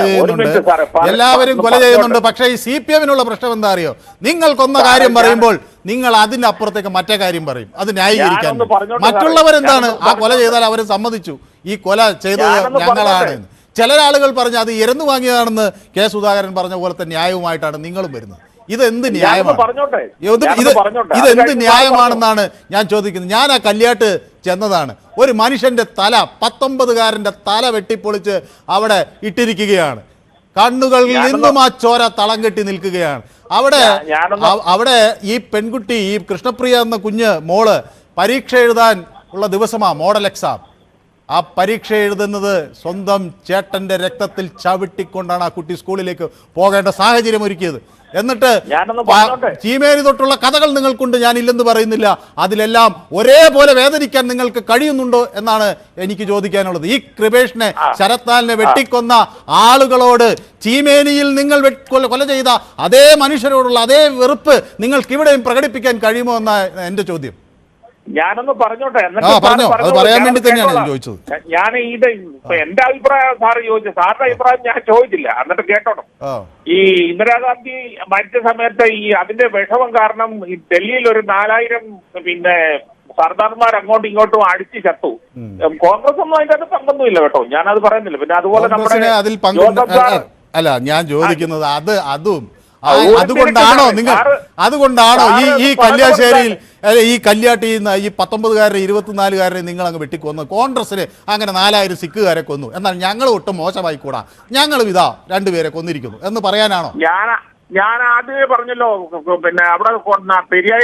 ചെയ്യുന്നുണ്ട്. പക്ഷേ ഈ CPMനുള്ള പ്രശ്നം എന്താ അറിയോ? നിങ്ങൾ കൊന്ന കാര്യം പറയുമ്പോൾ നിങ്ങൾ അതിന്റെ അപ്പുറത്തേക്ക് മറ്റേ കാര്യം പറയും, അത് ന്യായീകരിക്കാൻ. മറ്റുള്ളവരെന്താണ് ആ കൊല ചെയ്താൽ അവർ സമ്മതിച്ചു ഈ കൊല ചെയ്തത് ഞങ്ങളാണ്. ചില ആളുകൾ പറഞ്ഞ് അത് ഇരന്നു വാങ്ങിയതാണെന്ന് K. സുധാകരൻ പറഞ്ഞ പോലത്തെ ന്യായവുമായിട്ടാണ് നിങ്ങളും വരുന്നത്. ഇതെന്ത് ന്യായമാണെന്നാണ് ഞാൻ ചോദിക്കുന്നത്. ഞാൻ ആ കല്യാട്ട് ചെന്നതാണ്. ഒരു മനുഷ്യന്റെ തല, 19കാരന്റെ തല വെട്ടിപ്പൊളിച്ച് അവിടെ ഇട്ടിരിക്കുകയാണ്. കണ്ണുകളിൽ നിന്നും ആ ചോര തളം കെട്ടി നിൽക്കുകയാണ്. അവിടെ ഈ പെൺകുട്ടി, ഈ കൃഷ്ണപ്രിയ എന്ന കുഞ്ഞ് മോള് പരീക്ഷ എഴുതാൻ ഉള്ള ദിവസമാ, മോഡൽ എക്സാം. ആ പരീക്ഷ എഴുതുന്നത് സ്വന്തം ചേട്ടൻ്റെ രക്തത്തിൽ ചവിട്ടിക്കൊണ്ടാണ് ആ കുട്ടി സ്കൂളിലേക്ക് പോകേണ്ട സാഹചര്യം ഒരുക്കിയത്. എന്നിട്ട് ചീമേനി തൊട്ടുള്ള കഥകൾ നിങ്ങൾക്കുണ്ട്, ഞാനില്ലെന്ന് പറയുന്നില്ല. അതിലെല്ലാം ഒരേപോലെ വേദനിക്കാൻ നിങ്ങൾക്ക് കഴിയുന്നുണ്ടോ എന്നാണ് എനിക്ക് ചോദിക്കാനുള്ളത്. ഈ കൃപേഷിനെ, ശരത്ലാലിനെ വെട്ടിക്കൊന്ന ആളുകളോട് ചീമേനിയിൽ നിങ്ങൾ കൊല ചെയ്ത അതേ മനുഷ്യരോടുള്ള അതേ വെറുപ്പ് നിങ്ങൾക്ക് ഇവിടെയും പ്രകടിപ്പിക്കാൻ കഴിയുമോ എന്നാണ് എൻ്റെ ചോദ്യം. ഞാനൊന്ന് പറഞ്ഞോട്ടെ, പറയാൻ വേണ്ടി തന്നെയാണ് ഞാൻ ചോദിച്ചത്. ഞാൻ ഇത് എന്റെ അഭിപ്രായം സാറ് ചോദിച്ചു, സാറിന്റെ അഭിപ്രായം ഞാൻ ചോദിച്ചില്ല. എന്നിട്ട് കേട്ടോണം, ഈ ഇന്ദിരാഗാന്ധി മരിച്ച സമയത്ത് ഈ അതിന്റെ വിഷമം കാരണം ഈ ഡൽഹിയിൽ ഒരു 4000 പിന്നെ സർദാർമാർ അങ്ങോട്ടും ഇങ്ങോട്ടും അടിച്ച് ചത്തു. കോൺഗ്രസ് ഒന്നും അതിന്റെ അത് പങ്കൊന്നുമില്ല കേട്ടോ, ഞാനത് പറയുന്നില്ല. പിന്നെ അതുപോലെ നമ്മുടെ അല്ല, ഞാൻ ചോദിക്കുന്നത് അതുകൊണ്ടാണോ ഈ കല്യാശ്ശേരിയിൽ ഈ കല്യാട്ടിയിൽ നിന്ന് ഈ 19കാരനെ 24കാരനെ നിങ്ങൾ അങ്ങ് വെട്ടിക്കൊന്നു? കോൺഗ്രസിന് അങ്ങനെ 4000 സിഖുകാരെ കൊന്നു, എന്നാൽ ഞങ്ങൾ ഒട്ടും മോശമായി കൂടാ, ഞങ്ങളും ഇതാ 2 പേരെ കൊന്നിരിക്കുന്നു എന്ന് പറയാനാണോ? ഞാൻ ആദ്യമേ പറഞ്ഞല്ലോ, പിന്നെ അവിടെ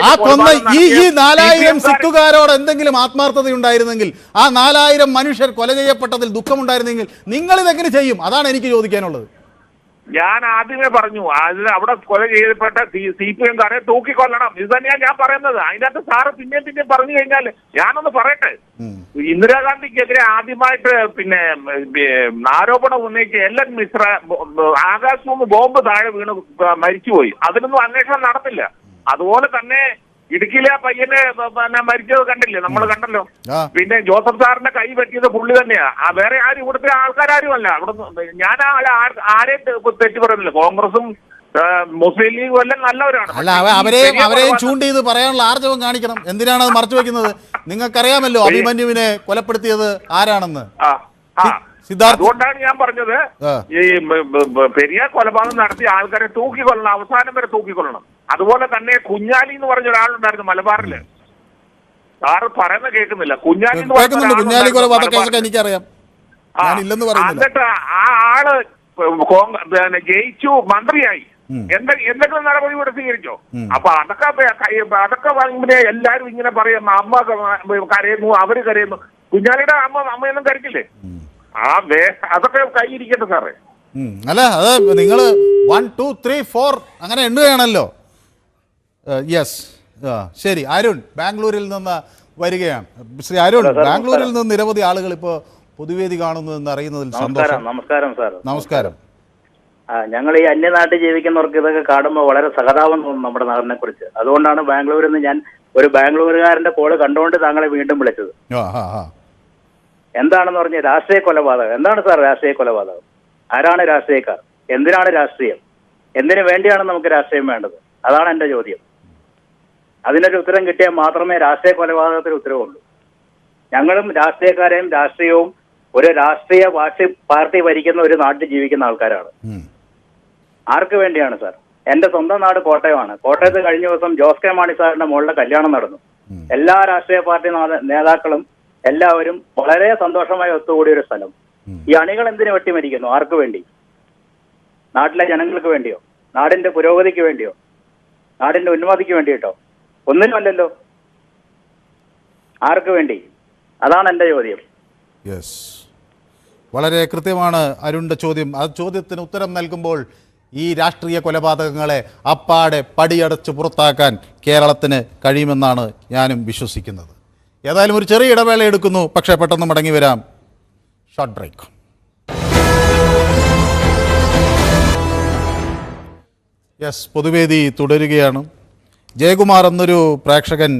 ആ കൊന്ന ഈ 4000 സിഖുകാരോട് എന്തെങ്കിലും ആത്മാർത്ഥത ഉണ്ടായിരുന്നെങ്കിൽ, ആ 4000 മനുഷ്യർ കൊല ചെയ്യപ്പെട്ടതിൽ ദുഃഖമുണ്ടായിരുന്നെങ്കിൽ നിങ്ങൾ ഇതെങ്ങനെ ചെയ്യും? അതാണ് എനിക്ക് ചോദിക്കാനുള്ളത്. ഞാൻ ആദ്യമേ പറഞ്ഞു, അവിടെ കൊല ചെയ്യപ്പെട്ട CPM കാരെ തൂക്കിക്കൊല്ലണം. ഇത് തന്നെയാണ് ഞാൻ പറയുന്നത്. അതിനകത്ത് സാറ് പിന്നെയും പറഞ്ഞു കഴിഞ്ഞാൽ ഞാനൊന്ന് പറയട്ടെ. ഇന്ദിരാഗാന്ധിക്കെതിരെ ആദ്യമായിട്ട് പിന്നെ ആരോപണം ഉന്നയിച്ച LN മിശ്ര ആകാശത്ത് നിന്ന് ബോംബ് താഴെ വീണ് മരിച്ചുപോയി. അതിനൊന്നും അന്വേഷണം നടന്നില്ല. അതുപോലെ തന്നെ ഇടുക്കിയിലെ ആ പയ്യനെ മരിച്ചത് കണ്ടില്ലേ, നമ്മൾ കണ്ടല്ലോ. പിന്നെ ജോസഫ് സാറിന്റെ കൈ വെട്ടിയത് പുള്ളി തന്നെയാ. വേറെ ആരും ഇവിടുത്തെ ആൾക്കാരുമല്ല. അവിടെ ഞാൻ ആരെയും തെറ്റു പറയുന്നില്ല. കോൺഗ്രസും മുസ്ലിം ലീഗും എല്ലാം നല്ലവരാണ്. അല്ല, അവരെയും ചൂണ്ടി ഇത് പറയാനുള്ള ആർജവം കാണിക്കണം. എന്തിനാണ് അത് മറച്ചു വെക്കുന്നത്? നിങ്ങൾക്കറിയാമല്ലോ അഭിമന്യുവിനെ കൊലപ്പെടുത്തിയത് ആരാണെന്ന്. അതുകൊണ്ടാണ് ഞാൻ പറഞ്ഞത്, ഈ പെരിയാർ കൊലപാതകം നടത്തിയ ആൾക്കാരെ തൂക്കിക്കൊള്ളണം, അവസാനം വരെ തൂക്കിക്കൊള്ളണം. അതുപോലെ തന്നെ കുഞ്ഞാലി എന്ന് പറഞ്ഞ ഒരാളുണ്ടായിരുന്നു മലബാറില്. സാറ് പറയുന്ന കേൾക്കുന്നില്ല. കുഞ്ഞാലി എന്ന് പറഞ്ഞ എനിക്കറിയാം. എന്നിട്ട് ആ ആള് ജയിച്ചു, മന്ത്രിയായി. എന്തെങ്കിലും നടപടി ഇവിടെ സ്വീകരിച്ചോ? അപ്പൊ അതൊക്കെ പിന്നെ എല്ലാരും ഇങ്ങനെ പറയുന്നു, അമ്മ കരയുന്നു, അവര് കരയുന്നു. കുഞ്ഞാലിയുടെ അമ്മയൊന്നും കരക്കില്ലേ? അതൊക്കെ കൈയിരിക്കട്ടെ സാറേ. അല്ല, അത് നിങ്ങൾ 1 2 3 4 അങ്ങനെ എണ്ണുകയാണല്ലോ. യെസ്, ശരി. അരുൺ ബാംഗ്ലൂരിൽ നിന്ന് വരികയാണ്. ശ്രീ അരുൺ, ബാംഗ്ലൂരിൽ നിന്ന് നിരവധി ആളുകൾ ഇപ്പോൾ പൊതുവേദി കാണുന്നു എന്ന് അറിയുന്നതിൽ സന്തോഷം. നമസ്കാരം സാർ. നമസ്കാരം. ഞങ്ങൾ ഈ അന്യനാട്ടിൽ ജീവിക്കുന്നവർക്ക് ഇതൊക്കെ കാണുമ്പോൾ വളരെ സഹതാപം തോന്നും നമ്മുടെ നാടിനെ കുറിച്ച്. അതുകൊണ്ടാണ് ബാംഗ്ലൂരിൽ നിന്ന് ഞാൻ ഒരു ബാംഗ്ലൂരുകാരന്റെ കോള് കണ്ടുകൊണ്ട് താങ്കളെ വീണ്ടും വിളിച്ചത്. എന്താണെന്ന് പറഞ്ഞ രാഷ്ട്രീയ കൊലപാതകം. എന്താണ് സാർ രാഷ്ട്രീയ കൊലപാതകം? ആരാണ് രാഷ്ട്രീയക്കാർ? എന്തിനാണ് രാഷ്ട്രീയം? എന്തിനു വേണ്ടിയാണ് നമുക്ക് രാഷ്ട്രീയം വേണ്ടത്? അതാണ് എൻ്റെ ചോദ്യം. അതിനൊരു ഉത്തരം കിട്ടിയാൽ മാത്രമേ രാഷ്ട്രീയ കൊലപാതകത്തിന് ഉത്തരവുള്ളൂ. ഞങ്ങളും രാഷ്ട്രീയക്കാരെയും രാഷ്ട്രീയവും ഒരു രാഷ്ട്രീയ പാർട്ടി ഭരിക്കുന്ന ഒരു നാട്ടിൽ ജീവിക്കുന്ന ആൾക്കാരാണ്. ആർക്ക് വേണ്ടിയാണ് സാർ? എന്റെ സ്വന്തം നാട് കോട്ടയമാണ്. കോട്ടയത്ത് കഴിഞ്ഞ ദിവസം ജോസ് കെ മാണി സാറിന്റെ മോളുടെ കല്യാണം നടന്നു. എല്ലാ രാഷ്ട്രീയ പാർട്ടി നേതാക്കളും എല്ലാവരും വളരെ സന്തോഷമായി ഒത്തുകൂടിയ ഒരു സ്ഥലം. ഈ അണികൾ എന്തിനു വെട്ടിമരിക്കുന്നു? ആർക്ക് വേണ്ടി? നാട്ടിലെ ജനങ്ങൾക്ക് വേണ്ടിയോ? നാടിന്റെ പുരോഗതിക്ക് വേണ്ടിയോ? നാടിന്റെ ഉന്നതിക്ക് വേണ്ടിയിട്ടോ? ഒന്നിനുമല്ലല്ലോ. ആർക്ക് വേണ്ടി? അതാണ് എൻ്റെ ചോദ്യം. യെസ്, വളരെ കൃത്യമാണ് അരുണിന്റെ ചോദ്യം. ആ ചോദ്യത്തിന് ഉത്തരം നൽകുമ്പോൾ ഈ രാഷ്ട്രീയ കൊലപാതകങ്ങളെ അപ്പാടെ പടിയടച്ച് പുറത്താക്കാൻ കേരളത്തിന് കഴിയുമെന്നാണ് ഞാനും വിശ്വസിക്കുന്നത്. ഏതായാലും ഒരു ചെറിയ ഇടവേള എടുക്കുന്നു, പക്ഷേ പെട്ടെന്ന് മടങ്ങി വരാം. Short break. യെസ്, പൊതുവേദി തുടരുകയാണ്. ജയകുമാർ എന്നൊരു പ്രേക്ഷകൻ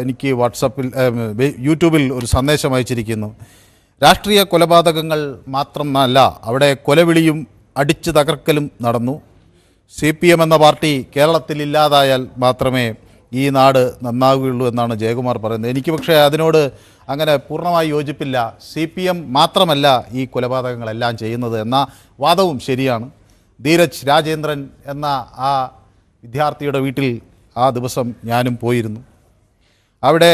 എനിക്ക് വാട്സപ്പിൽ യൂട്യൂബിൽ ഒരു സന്ദേശം അയച്ചിരിക്കുന്നു. രാഷ്ട്രീയ കൊലപാതകങ്ങൾ മാത്രമല്ല, അവിടെ കൊലവിളിയും അടിച്ചു തകർക്കലും നടന്നു. CPM എന്ന പാർട്ടി കേരളത്തിൽ ഇല്ലാതായാൽ മാത്രമേ ഈ നാട് നന്നാവുകയുള്ളൂ എന്നാണ് ജയകുമാർ പറയുന്നത്. എനിക്ക് പക്ഷേ അതിനോട് അങ്ങനെ പൂർണ്ണമായി യോജിപ്പില്ല. CPM മാത്രമല്ല ഈ കൊലപാതകങ്ങളെല്ലാം ചെയ്യുന്നത് എന്ന വാദവും ശരിയാണ്. ധീരജ് രാജേന്ദ്രൻ എന്ന ആ വിദ്യാർത്ഥിയുടെ വീട്ടിൽ ആ ദിവസം ഞാനും പോയിരുന്നു. അവിടെ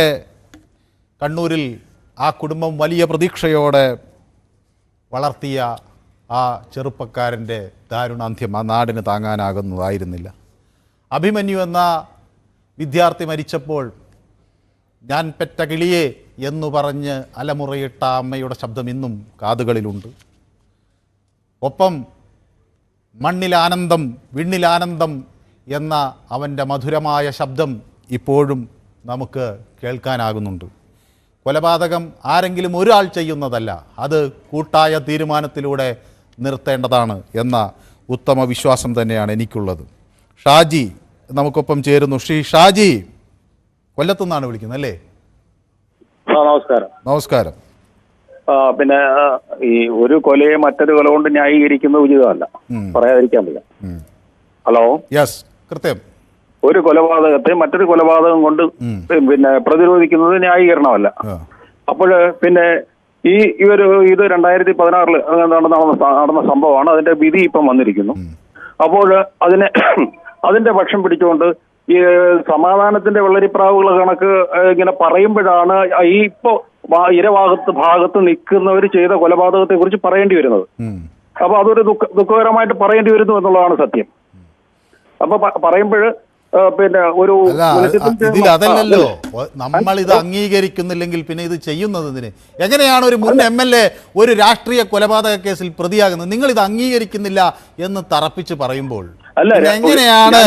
കണ്ണൂരിൽ ആ കുടുംബം വലിയ പ്രതീക്ഷയോടെ വളർത്തിയ ആ ചെറുപ്പക്കാരൻ്റെ ദാരുണാന്ത്യം ആ നാടിന് താങ്ങാനാകുന്നതായിരുന്നില്ല. അഭിമന്യു എന്ന വിദ്യാർത്ഥി മരിച്ചപ്പോൾ ഞാൻ പെറ്റ കിളിയെ എന്നു പറഞ്ഞ് അലമുറയിട്ട അമ്മയുടെ ശബ്ദം ഇന്നും കാതുകളിലുണ്ട്. ഒപ്പം മണ്ണിലാനന്ദം വിണ്ണിലാനന്ദം എന്ന അവൻ്റെ മധുരമായ ശബ്ദം ഇപ്പോഴും നമുക്ക് കേൾക്കാനാകുന്നുണ്ട്. കൊലപാതകം ആരെങ്കിലും ഒരാൾ ചെയ്യുന്നതല്ല, അത് കൂട്ടായ തീരുമാനത്തിലൂടെ നിർത്തേണ്ടതാണ് എന്ന ഉത്തമ വിശ്വാസം തന്നെയാണ് എനിക്കുള്ളത്. ഷാജി നമുക്കൊപ്പം ചേരുന്നു. ഷാജി കൊല്ലത്തുനിന്നാണ് വിളിക്കുന്നത് അല്ലേ? നമസ്കാരം. നമസ്കാരം. പിന്നെ ഈ ഒരു കൊലയെ മറ്റൊരു കൊല കൊണ്ട് ന്യായീകരിക്കുന്നത് ഉചിതമല്ല, പറയാതിരിക്കാൻ വയ്യ. ഹലോ, യെസ്, കൃത്യം. ഒരു കൊലപാതകത്തെ മറ്റൊരു കൊലപാതകം കൊണ്ട് പിന്നെ പ്രതിരോധിക്കുന്നത് ന്യായീകരണമല്ല. അപ്പോൾ പിന്നെ ഇത് 2016 നടന്ന സംഭവമാണ്. അതിന്റെ വിധി ഇപ്പം വന്നിരിക്കുന്നു. അപ്പോൾ അതിന്റെ പക്ഷം പിടിച്ചുകൊണ്ട് ഈ സമാധാനത്തിന്റെ വെള്ളരിപ്രാവുകളെ കണക്ക് ഇങ്ങനെ പറയുമ്പോഴാണ് ഈ ഇപ്പോ ഭാഗത്ത് നിൽക്കുന്നവർ ചെയ്ത കൊലപാതകത്തെ കുറിച്ച് പറയേണ്ടി വരുന്നത്. അപ്പൊ അതൊരു ദുഃഖകരമായിട്ട് പറയേണ്ടി വരുന്നു എന്നുള്ളതാണ് സത്യം. അപ്പൊ പറയുമ്പോൾ പിന്നെ ഒരു അതല്ലല്ലോ, നമ്മൾ ഇത് അംഗീകരിക്കുന്നില്ലെങ്കിൽ പിന്നെ ഇത് ചെയ്യുന്നതിന് എങ്ങനെയാണ് ഒരു മുൻ MLA ഒരു രാഷ്ട്രീയ കൊലപാതക കേസിൽ പ്രതിയാകുന്നത്? നിങ്ങൾ ഇത് അംഗീകരിക്കുന്നില്ല എന്ന് തറപ്പിച്ച് പറയുമ്പോൾ എങ്ങനെയാണ്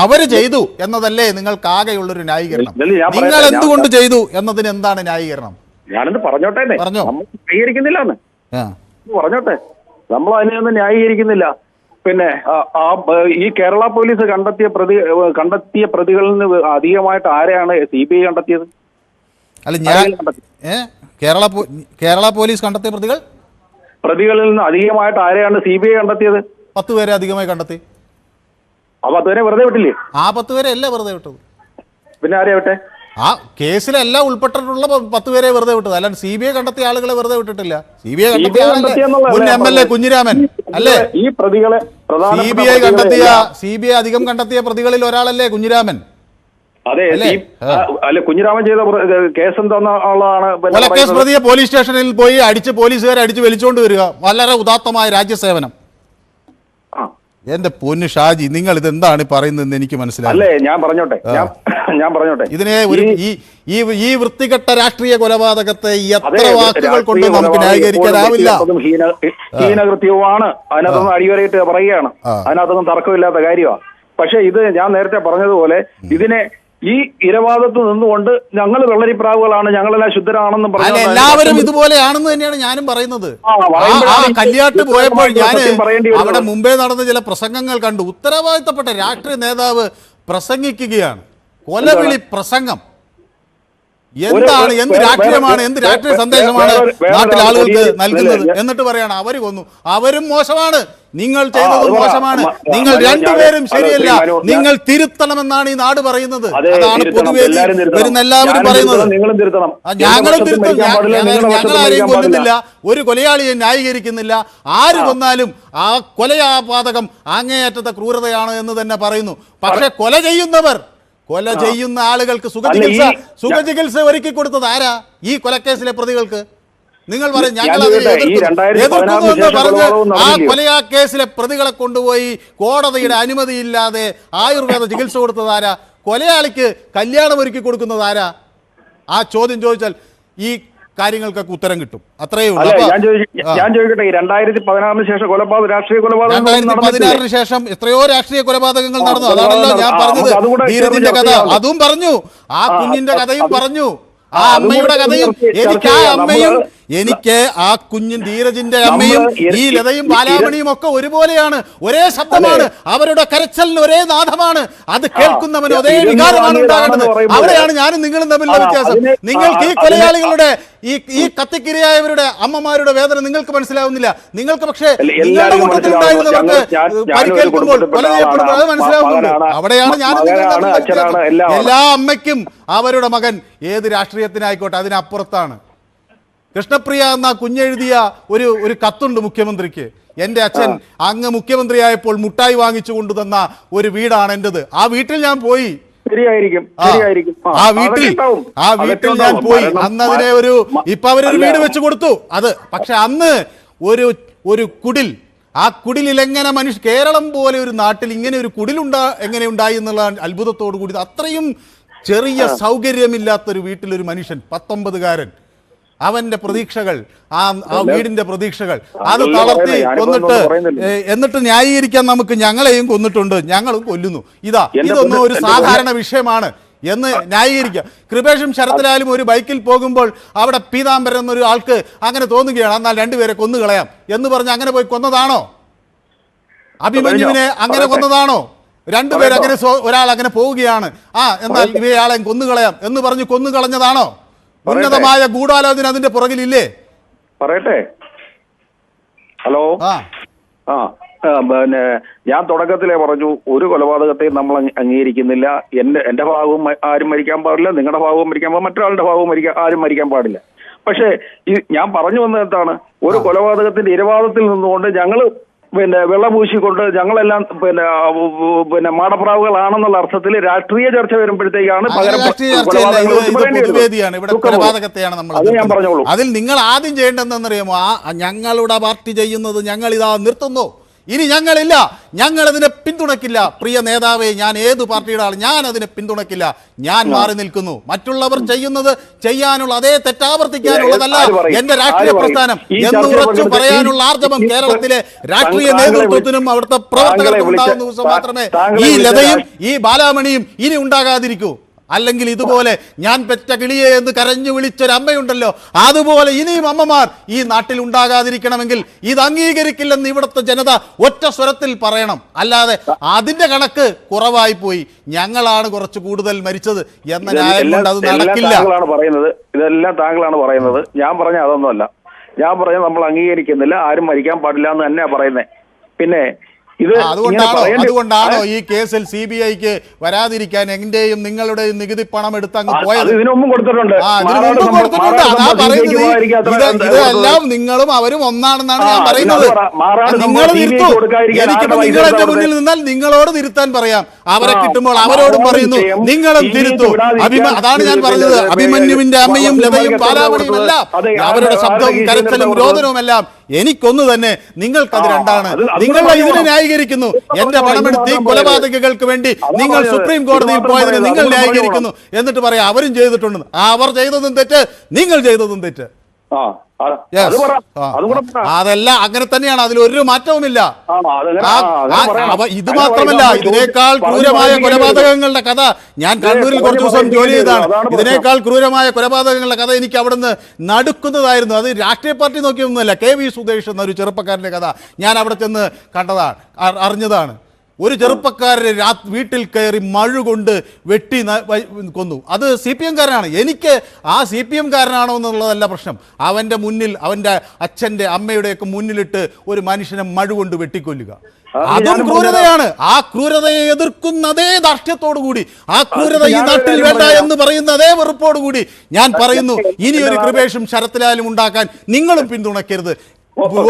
അവര് ചെയ്തു എന്നതല്ലേ നിങ്ങൾക്ക് ആകെയുള്ളൊരു ന്യായീകരണം? നിങ്ങൾ എന്തുകൊണ്ട് ചെയ്തു എന്നതിന് എന്താണ് ന്യായീകരണം? ഞാനെന്ത് പറഞ്ഞോട്ടെ, ന്യായീകരിക്കുന്നില്ല പറഞ്ഞോട്ടെ, നമ്മൾ അതിനെയൊന്നും ന്യായീകരിക്കുന്നില്ല. പിന്നെ ഈ കേരള പോലീസ് കണ്ടെത്തിയ പ്രതികളിൽ നിന്ന് അധികമായിട്ട് ആരെയാണ് CBI കണ്ടെത്തിയത്? അല്ല, കേരള പോലീസ് കണ്ടെത്തിയ പ്രതികളിൽ നിന്ന് അധികമായിട്ട് ആരെയാണ് CBI കണ്ടെത്തിയത്? 10 പേരെ അധികമായി കണ്ടെത്തി. ആ 10 പേരെ വെറുതെ വിട്ടില്ലേ? ആ 10 പേരെ അല്ല വെറുതെ വിട്ടത്. പിന്നെ ആരെയാ വിട്ടെ? ആ കേസിലെല്ലാം ഉൾപ്പെട്ടിട്ടുള്ള 10 പേരെ വെറുതെ വിട്ടത്. അല്ലാണ്ട് CBI കണ്ടെത്തിയ ആളുകളെ വെറുതെ വിട്ടിട്ടില്ല. CBI കണ്ടെത്തിയ മുൻ MLA കുഞ്ഞിരാമൻ അല്ലേ? ഈ പ്രതികളെ CBI അധികം കണ്ടെത്തിയ പ്രതികളിൽ ഒരാളല്ലേ കുഞ്ഞിരാമൻ? അതെ, അല്ല, കുഞ്ഞിരാമൻ ചെയ്ത കേസ് എന്താണെന്നുള്ളതാണ്. കൊലക്കേസ് പ്രതിയെ പോലീസ് സ്റ്റേഷനിൽ പോയി പോലീസുകാരെ അടിച്ച് വലിച്ചുകൊണ്ട് വരിക, വളരെ ഉദാത്തമായ രാജ്യസേവനം. എന്റെ പൊന്നു ഷാജി, നിങ്ങൾ ഇത് എന്താണ് പറയുന്നതെന്ന് എനിക്ക് മനസ്സിലായി. ഞാൻ പറഞ്ഞോട്ടെ ഇതിനെ ഈ വൃത്തികെട്ട രാഷ്ട്രീയ കൊലപാതകത്തെ എത്ര വാക്കുകൾ കൊണ്ട് നമുക്ക് ന്യായീകരിക്കാനാവില്ല. ഹീനകൃത്യവുമാണ്, അതിനകത്തൊന്നും അടിവരയിട്ട് പറയുകയാണ്, അതിനകത്തൊന്നും തർക്കമില്ലാത്ത കാര്യമാണ്. പക്ഷെ ഇത് ഞാൻ നേരത്തെ പറഞ്ഞതുപോലെ ഇതിനെ ഈ ഇരവാദത്ത് നിന്നുകൊണ്ട് ഞങ്ങൾ വെള്ളരിപ്രാവുകളാണ്, ഞങ്ങളെല്ലാം ശുദ്ധരാണെന്നും പറഞ്ഞു എല്ലാവരും ഇതുപോലെയാണെന്ന് തന്നെയാണ് ഞാനും പറയുന്നത്. കല്യാട്ട് പോയപ്പോൾ ഞാൻ അവിടെ മുമ്പേ നടന്ന ചില പ്രസംഗങ്ങൾ കണ്ടു. ഉത്തരവാദിത്തപ്പെട്ട രാഷ്ട്രീയ നേതാവ് പ്രസംഗിക്കുകയാണ്, കൊലവിളി പ്രസംഗം. എന്താണ്, എന്ത് രാഷ്ട്രീയമാണ്, എന്ത് രാഷ്ട്രീയ സന്ദേശമാണ് നാട്ടിൽ ആളുകൾക്ക് നൽകുന്നത്? എന്നിട്ട് പറയാണ് അവര് കൊന്നു, അവരും മോശമാണ്, നിങ്ങൾ ചെയ്തത് മോശമാണ്, നിങ്ങൾ രണ്ടുപേരും ശരിയല്ല, നിങ്ങൾ തിരുത്തണമെന്നാണ് ഈ നാട് പറയുന്നത്. അതാണ് പൊതുവേദി വരുന്ന എല്ലാവരും പറയുന്നത്. ഞങ്ങളും തിരുത്തും, ഞങ്ങൾ ആരെയും കൊല്ലുന്നില്ല, ഒരു കൊലയാളിയെ ന്യായീകരിക്കുന്നില്ല. ആര് കൊന്നാലും ആ കൊലപാതകം അങ്ങേയറ്റത്തെ ക്രൂരതയാണ് എന്ന് തന്നെ പറയുന്നു. പക്ഷെ കൊല ചെയ്യുന്ന ആളുകൾക്ക് സുഖചികിത്സ ഒരുക്കി കൊടുത്തത് ആരാ? ഈ കൊലക്കേസിലെ പ്രതികൾക്ക്. നിങ്ങൾ പറയും ഞങ്ങൾ എതിർക്കുന്നുവെന്ന് പറഞ്ഞ് ആ കേസിലെ പ്രതികളെ കൊണ്ടുപോയി കോടതിയുടെ അനുമതിയില്ലാതെ ആയുർവേദ ചികിത്സ കൊടുത്തത് ആരാ? കൊലയാളിക്ക് കല്യാണം ഒരുക്കി കൊടുക്കുന്നത് ആരാ? ആ ചോദ്യം ചോദിച്ചാൽ ഈ കാര്യങ്ങൾക്കൊക്കെ ഉത്തരം കിട്ടും. അത്രയേ ഉള്ളൂ. ഞാൻ ചോദിക്കട്ടെ, 2016 ശേഷം രാഷ്ട്രീയ കൊലപാതകം 2016 ശേഷം എത്രയോ രാഷ്ട്രീയ കൊലപാതകങ്ങൾ നടന്നു. അതാണല്ലോ ഞാൻ പറഞ്ഞത്. ധീരജിന്റെ കഥ അതും പറഞ്ഞു, ആ കുഞ്ഞിന്റെ കഥയും പറഞ്ഞു, ആ അമ്മയുടെ കഥയും. എനിക്ക് ആ കുഞ്ഞും ധീരജിന്റെ അമ്മയും ഈ ലതയും ബാലാമണിയും ഒക്കെ ഒരുപോലെയാണ്, ഒരേ ശബ്ദമാണ്, അവരുടെ കരച്ചലിന് ഒരേ നാദമാണ്, അത് കേൾക്കുന്നവന് ഒരേ വികാരമാണ് ഉണ്ടാകേണ്ടത്. അവിടെയാണ് ഞാനും നിങ്ങളും തമ്മിലുള്ള വ്യത്യാസം. നിങ്ങൾക്ക് ഈ കൊലയാളികളുടെ ഈ കത്തിക്കിരയായവരുടെ അമ്മമാരുടെ വേദന നിങ്ങൾക്ക് മനസ്സിലാവുന്നില്ല. നിങ്ങൾക്ക് പക്ഷേ നിങ്ങളുടെ കൂട്ടത്തിലുണ്ടായിരുന്നവർക്ക് പരിക്കേൽക്കുമ്പോൾ, കൊല ചെയ്യപ്പെടുമ്പോൾ അത് മനസ്സിലാവുന്നുണ്ട്. അവിടെയാണ് ഞാനും നിങ്ങളും. എല്ലാ അമ്മയ്ക്കും അവരുടെ മകൻ ഏത് രാഷ്ട്രീയത്തിനായിക്കോട്ടെ അതിനപ്പുറത്താണ്. കൃഷ്ണപ്രിയ എന്ന കുഞ്ഞെഴുതിയ ഒരു കത്തുണ്ട് മുഖ്യമന്ത്രിക്ക്. എൻ്റെ അച്ഛൻ അങ്ങ് മുഖ്യമന്ത്രിയായപ്പോൾ മുട്ടായി വാങ്ങിച്ചു കൊണ്ടുതന്ന ഒരു വീടാണ് എൻ്റെത്. ആ വീട്ടിൽ ഞാൻ പോയി. ആ വീട്ടിൽ ഞാൻ പോയി. അന്ന് അതിനെ ഇപ്പൊ അവരൊരു വീട് വെച്ച് കൊടുത്തു. അത് പക്ഷെ അന്ന് ഒരു കുടിൽ, ആ കുടിലിൽ എങ്ങനെ കേരളം പോലെ ഒരു നാട്ടിൽ ഇങ്ങനെ ഒരു കുടിൽ എങ്ങനെ ഉണ്ടായി എന്നുള്ള അത്ഭുതത്തോടു കൂടി, അത്രയും ചെറിയ സൗകര്യമില്ലാത്തൊരു വീട്ടിലൊരു മനുഷ്യൻ 19കാരൻ, അവന്റെ പ്രതീക്ഷകൾ, ആ വീടിന്റെ പ്രതീക്ഷകൾ അത് തളർത്തി കൊന്നിട്ട് എന്നിട്ട് ന്യായീകരിക്കാൻ നമുക്ക് ഞങ്ങളെയും കൊന്നിട്ടുണ്ട്, ഞങ്ങളും കൊല്ലുന്നു, ഇതൊന്നും ഒരു സാധാരണ വിഷയമാണ് എന്ന് ന്യായീകരിക്കാം. കൃപേഷും ശരത്ലാലും ഒരു ബൈക്കിൽ പോകുമ്പോൾ അവിടെ പീതാംബരൻ എന്നൊരു ആൾക്ക് അങ്ങനെ തോന്നുകയാണ്, എന്നാൽ രണ്ടുപേരെ കൊന്നുകളയാം എന്ന് പറഞ്ഞ് അങ്ങനെ പോയി കൊന്നതാണോ? അഭിമന്യുവിനെ അങ്ങനെ കൊന്നതാണോ? രണ്ടുപേർ അങ്ങനെ ഒരാൾ അങ്ങനെ പോവുകയാണ്, എന്നാൽ ഇവയാളെ കൊന്നുകളയാം എന്ന് പറഞ്ഞ് കൊന്നുകളഞ്ഞതാണോ? ഉന്നതമായ ഗൂഢാലോചന അതിന്റെ പുറകിലില്ലേ? പറയട്ടെ. ഹലോ. പിന്നെ ഞാൻ തുടക്കത്തിലേ പറഞ്ഞു, ഒരു കൊലപാതകത്തെയും നമ്മൾ അംഗീകരിക്കുന്നില്ല. എന്റെ ഭാഗവും ആരും മരിക്കാൻ പാടില്ല, നിങ്ങളുടെ ഭാഗവും മരിക്കാൻ പാടില്ല, മറ്റൊരാളുടെ ഭാഗവും ആരും മരിക്കാൻ പാടില്ല. പക്ഷേ ഞാൻ പറഞ്ഞു വന്നത് എന്താണ്, ഒരു കൊലപാതകത്തിന്റെ ഇരവാദത്തിൽ നിന്നുകൊണ്ട് ഞങ്ങൾ വെള്ളപൂശിക്കൊണ്ട് ഞങ്ങളെല്ലാം മാടപ്രാവുകളാണെന്നുള്ള അർത്ഥത്തിൽ രാഷ്ട്രീയ ചർച്ച വരുമ്പോഴത്തേക്കാണ് ഞാൻ പറഞ്ഞോളൂ. അതിൽ നിങ്ങൾ ആദ്യം ചെയ്യേണ്ടതെന്നറിയാമോ? ഞങ്ങളുടെ പാർട്ടി ചെയ്യുന്നത് ഞങ്ങൾ ഇതാ നിർത്തുന്നു, ഇനി ഞങ്ങളില്ല, ഞങ്ങൾ അതിനെ പിന്തുണയ്ക്കില്ല. പ്രിയ നേതാവേ, ഞാൻ ഏത് പാർട്ടിയുടെ ആൾ, ഞാൻ അതിനെ പിന്തുണയ്ക്കില്ല, ഞാൻ മാറി നിൽക്കുന്നു. മറ്റുള്ളവർ ചെയ്യുന്നത് ചെയ്യാനുള്ള അതേ തെറ്റാവർത്തിക്കാനുള്ളതല്ല എന്റെ രാഷ്ട്രീയ പ്രസ്ഥാനം എന്ന് ഉറച്ചു പറയാനുള്ള ആർജവം കേരളത്തിലെ രാഷ്ട്രീയ നേതൃത്വത്തിനും അവിടുത്തെ പ്രവർത്തകർക്കും ഉണ്ടാകുന്ന ദിവസം മാത്രമേ ഈ ലതയും ഈ ബാലാമണിയും ഇനി ഉണ്ടാകാതിരിക്കൂ. അല്ലെങ്കിൽ ഇതുപോലെ ഞാൻ പെറ്റ കിളിയെ എന്ന് കരഞ്ഞു വിളിച്ചൊരമ്മയുണ്ടല്ലോ, അതുപോലെ ഇനിയും അമ്മമാർ ഈ നാട്ടിൽ ഉണ്ടാകാതിരിക്കണമെങ്കിൽ ഇത് അംഗീകരിക്കില്ലെന്ന് ഇവിടുത്തെ ജനത ഒറ്റ സ്വരത്തിൽ പറയണം. അല്ലാതെ അതിന്റെ കണക്ക് കുറവായി പോയി, ഞങ്ങളാണ് കുറച്ച് കൂടുതൽ മരിച്ചത് എന്ന ന്യായം കൊണ്ട് അത് നടക്കില്ല. ഇതെല്ലാം താങ്കളാണ് പറയുന്നത്. ഞാൻ പറഞ്ഞ അതൊന്നുമല്ല. ഞാൻ പറഞ്ഞ നമ്മൾ അംഗീകരിക്കുന്നില്ല, ആരും മരിക്കാൻ പാടില്ല എന്ന് തന്നെയാ പറയുന്നത്. പിന്നെ അതുകൊണ്ടാണോ ഈ കേസിൽ CBIക്ക് വരാതിരിക്കാൻ എന്റെയും നിങ്ങളുടെയും നികുതി പണം എടുത്ത് അങ്ങ് പോയത്? ഇതെല്ലാം നിങ്ങളും അവരും ഒന്നാണെന്നാണ് ഞാൻ പറയുന്നത്. നിങ്ങൾ തിരുത്തു. എനിക്കിപ്പോ നിങ്ങൾ എന്റെ മുന്നിൽ നിന്നാൽ നിങ്ങളോട് തിരുത്താൻ പറയാം, അവരെ കിട്ടുമ്പോൾ അവരോടും പറയുന്നു നിങ്ങളും തിരുത്തു. അതാണ് ഞാൻ പറഞ്ഞത്. അഭിമന്യുവിന്റെ അമ്മയും ലതയും ബാലാമണിയും എല്ലാം അവരുടെ ശബ്ദവും കരച്ചിലും രോദനവും എല്ലാം എനിക്കൊന്നു തന്നെ, നിങ്ങൾക്കത് രണ്ടാണ്. നിങ്ങൾ ഇതിനെ ന്യായീകരിക്കുന്നു. എന്റെ പണമെടുത്ത് ഈ കൊലപാതകങ്ങൾക്ക് വേണ്ടി നിങ്ങൾ സുപ്രീം കോടതിയിൽ പോയതിനെ നിങ്ങൾ ന്യായീകരിക്കുന്നു. എന്നിട്ട് പറയാം അവരും ചെയ്തിട്ടുണ്ടെന്ന്. അവർ ചെയ്തതും തെറ്റ്, നിങ്ങൾ ചെയ്തതും തെറ്റ്. അതെല്ലാം അങ്ങനെ തന്നെയാണ്, അതിലൊരു മാറ്റവുമില്ല. ഇത് മാത്രമല്ല, ഇതിനേക്കാൾ ക്രൂരമായ കൊലപാതകങ്ങളുടെ കഥ ഞാൻ കണ്ണൂരിൽ കുറച്ചു ദിവസം ജോലി ചെയ്താണ്. ഇതിനേക്കാൾ ക്രൂരമായ കൊലപാതകങ്ങളുടെ കഥ എനിക്ക് അവിടുന്ന് നടുക്കുന്നതായിരുന്നു. അത് രാഷ്ട്രീയ പാർട്ടി നോക്കിയൊന്നുമല്ല. KV സുദേശ് എന്നൊരു ചെറുപ്പക്കാരൻ്റെ കഥ ഞാൻ അവിടെ ചെന്ന് കണ്ടതാണ്, അറിഞ്ഞതാണ്. ഒരു ചെറുപ്പക്കാരനെ വീട്ടിൽ കയറി മഴ കൊണ്ട് വെട്ടി കൊന്നു. അത് CPM കാരനാണ്. എനിക്ക് ആ CPM കാരനാണോ എന്നുള്ളതല്ല പ്രശ്നം. അവൻ്റെ മുന്നിൽ, അവൻ്റെ അച്ഛൻ്റെ അമ്മയുടെയൊക്കെ മുന്നിലിട്ട് ഒരു മനുഷ്യനെ മഴ കൊണ്ട് വെട്ടിക്കൊല്ലുക, അതും ക്രൂരതയാണ്. ആ ക്രൂരതയെ എതിർക്കുന്ന അതേ ധാർഷ്ട്യത്തോടുകൂടി, ആ ക്രൂരത ഈ നാട്ടിൽ വേണ്ട എന്ന് പറയുന്ന അതേ വെറുപ്പോടുകൂടി ഞാൻ പറയുന്നു, ഇനി ഒരു കൃപേഷും ശരത്ലാലും ഉണ്ടാക്കാൻ നിങ്ങളും പിന്തുണയ്ക്കരുത്.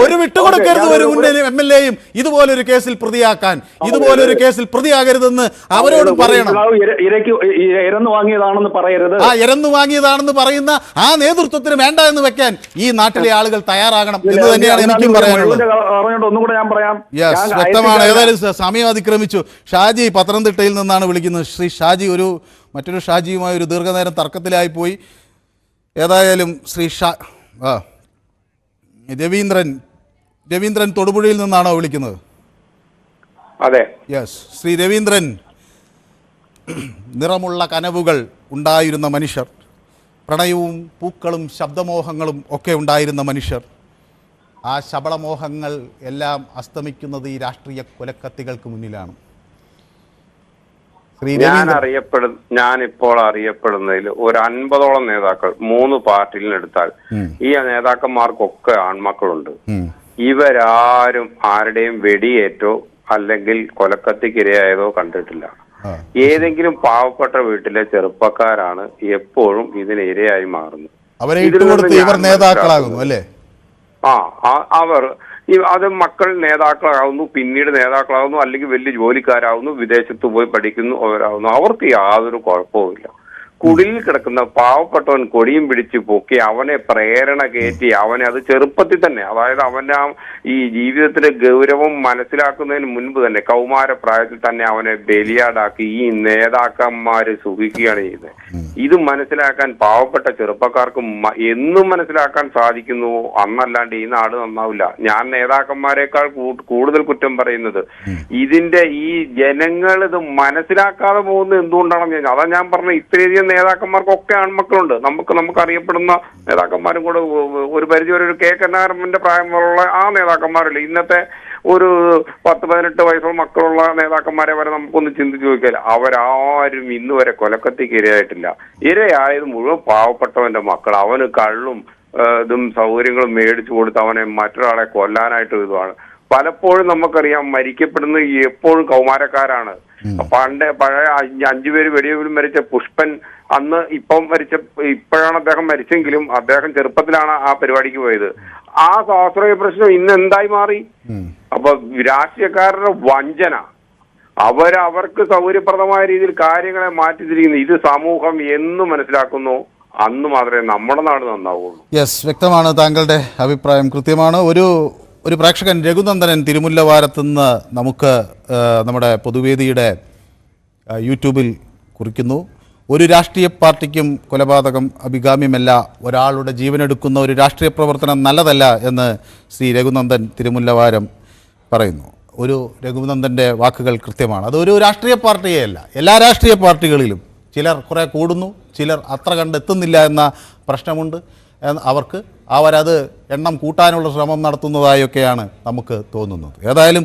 ഒരു വിട്ടുകൊടുക്കരുത് ഒരു മുന്നണി MLAയും ഇതുപോലൊരു കേസിൽ പ്രതിയാക്കാൻ. ഇതുപോലൊരു കേസിൽ പ്രതിയാകരുതെന്ന് അവരോടും പറയണം. ഇരന്നു വാങ്ങിയതാണെന്ന് പറയുന്ന ആ നേതൃത്വത്തിന് വേണ്ട എന്ന് വെക്കാൻ ഈ നാട്ടിലെ ആളുകൾ തയ്യാറാകണം എന്ന് തന്നെയാണ് എനിക്കും പറയാനുള്ളത്. വ്യക്തമാണ്. ഏതായാലും സമയം അതിക്രമിച്ചു. ഷാജി പത്തനംതിട്ടയിൽ നിന്നാണ് വിളിക്കുന്നത്. ശ്രീ ഷാജി മറ്റൊരു ഷാജിയുമായി ഒരു ദീർഘനേരം തർക്കത്തിലായിപ്പോയി. ഏതായാലും ശ്രീ രവീന്ദ്രൻ തൊടുപുഴയിൽ നിന്നാണോ വിളിക്കുന്നത്? അതെ, യെസ്. ശ്രീ രവീന്ദ്രൻ, നിറമുള്ള കനവുകൾ ഉണ്ടായിരുന്ന മനുഷ്യർ, പ്രണയവും പൂക്കളും ശബ്ദമോഹങ്ങളും ഒക്കെ ഉണ്ടായിരുന്ന മനുഷ്യർ, ആ ശബളമോഹങ്ങൾ എല്ലാം അസ്തമിക്കുന്നത് ഈ രാഷ്ട്രീയ കൊലക്കത്തികൾക്ക് മുന്നിലാണ്. ഞാനിപ്പോൾ അറിയപ്പെടുന്നതിൽ ഒരു 50ഓളം നേതാക്കൾ 3 പാർട്ടിയിൽ എടുത്താൽ ഈ നേതാക്കന്മാർക്കൊക്കെ ആൺമക്കളുണ്ട്. ഇവരാരും ആരുടെയും വെടിയേറ്റോ അല്ലെങ്കിൽ കൊലക്കത്തിക്കിരയായതോ കണ്ടിട്ടില്ല. ഏതെങ്കിലും പാവപ്പെട്ട വീട്ടിലെ ചെറുപ്പക്കാരാണ് എപ്പോഴും ഇതിന് ഇരയായി മാറുന്നത്. അവർ അത് മക്കൾ നേതാക്കളാകുന്നു, പിന്നീട് നേതാക്കളാകുന്നു, അല്ലെങ്കിൽ വലിയ ജോലിക്കാരാകുന്നു, വിദേശത്ത് പോയി പഠിക്കുന്നു, അവരാകുന്നു. അവർക്ക് യാതൊരു കുഴപ്പവുമില്ല. കുടിലിൽ കിടക്കുന്ന പാവപ്പെട്ടവൻ കൊടിയും പിടിച്ച് പൊക്കി അവനെ പ്രേരണ കയറ്റി അവനെ അത് ചെറുപ്പത്തിൽ തന്നെ, അതായത് അവന്റെ ഈ ജീവിതത്തിലെ ഗൗരവം മനസ്സിലാക്കുന്നതിന് മുൻപ് തന്നെ കൗമാര പ്രായത്തിൽ തന്നെ അവനെ ബലിയാടാക്കി ഈ നേതാക്കന്മാര് സുഖിക്കുകയാണ് ചെയ്യുന്നത്. ഇത് മനസ്സിലാക്കാൻ പാവപ്പെട്ട ചെറുപ്പക്കാർക്ക് എന്നും മനസ്സിലാക്കാൻ സാധിക്കുന്നു, അന്നല്ലാണ്ട് ഈ നാട് നന്നാവില്ല. ഞാൻ നേതാക്കന്മാരെക്കാൾ കൂടുതൽ കുറ്റം പറയുന്നത് ഇതിന്റെ ഈ ജനങ്ങൾ ഇത് മനസ്സിലാക്കാതെ പോകുന്നത് എന്തുകൊണ്ടാണെന്ന് ഞാൻ അതാ ഞാൻ പറഞ്ഞ ഇത്രയധികം നേതാക്കന്മാർക്കൊക്കെ ആൺമക്കളുണ്ട്. നമുക്ക് അറിയപ്പെടുന്ന നേതാക്കന്മാരും കൂടെ ഒരു പരിധി വരെ ഒരു കെ കരുണാകരന്റെ പ്രായമുള്ള ആ നേതാക്കന്മാരില്ല. ഇന്നത്തെ ഒരു 10-18 വയസ്സുള്ള മക്കളുള്ള നേതാക്കന്മാരെ വരെ നമുക്കൊന്ന് ചിന്തിച്ചു നോക്കിയാൽ അവരാരും ഇന്ന് വരെ കൊലക്കത്തിക്ക് ഇരയായിട്ടില്ല. ഇരയായത് മുഴുവൻ പാവപ്പെട്ടവന്റെ മക്കൾ. അവന് കള്ളും ഇതും സൗകര്യങ്ങളും മേടിച്ചു കൊടുത്ത് അവനെ മറ്റൊരാളെ കൊല്ലാനായിട്ട് ഇതുമാണ്. പലപ്പോഴും നമുക്കറിയാം മരിക്കപ്പെടുന്നത് എപ്പോഴും കൗമാരക്കാരാണ്. പഴയ 5 പേര് വെടിവെപ്പിലും മരിച്ച പുഷ്പൻ അന്ന് ഇപ്പോഴാണ് അദ്ദേഹം മരിച്ചെങ്കിലും അദ്ദേഹം ചെറുപ്പത്തിലാണ് ആ പരിപാടിക്ക് പോയത്. ആ സ്വാശ്രയ പ്രശ്നം ഇന്ന് എന്തായി മാറി? അപ്പൊ രാഷ്ട്രീയക്കാരുടെ വഞ്ചന, അവർക്ക് സൗകര്യപ്രദമായ രീതിയിൽ കാര്യങ്ങളെ മാറ്റിത്തിരിക്കുന്നു. ഇത് സമൂഹം എന്ന് മനസ്സിലാക്കുന്നു അന്ന് മാത്രമേ നമ്മുടെ നാട് നന്നാവുള്ളൂ. യെസ്, വ്യക്തമാണ് താങ്കളുടെ അഭിപ്രായം, കൃത്യമാണ്. ഒരു പ്രേക്ഷകൻ രഘുനന്ദനൻ തിരുമുല്ലവാരത്തുനിന്ന് നമുക്ക് നമ്മുടെ പൊതുവേദിയുടെ യൂട്യൂബിൽ കുറിക്കുന്നു. ഒരു രാഷ്ട്രീയ പാർട്ടിക്കും കൊലപാതകം അഭികാമ്യമല്ല, ഒരാളുടെ ജീവനെടുക്കുന്ന ഒരു രാഷ്ട്രീയ പ്രവർത്തനം നല്ലതല്ല എന്ന് ശ്രീ രഘുനന്ദൻ തിരുമുല്ലവാരം പറയുന്നു. രഘുനന്ദൻ്റെ വാക്കുകൾ കൃത്യമാണ്. അതൊരു രാഷ്ട്രീയ പാർട്ടിയല്ല, എല്ലാ രാഷ്ട്രീയ പാർട്ടികളിലും ചിലർ കുറേ കൂടുന്നു, ചിലർ അത്ര കണ്ടെത്തുന്നില്ല എന്ന പ്രശ്നമുണ്ട്. അവരത് എണ്ണം കൂട്ടാനുള്ള ശ്രമം നടത്തുന്നതായൊക്കെയാണ് നമുക്ക് തോന്നുന്നത്. ഏതായാലും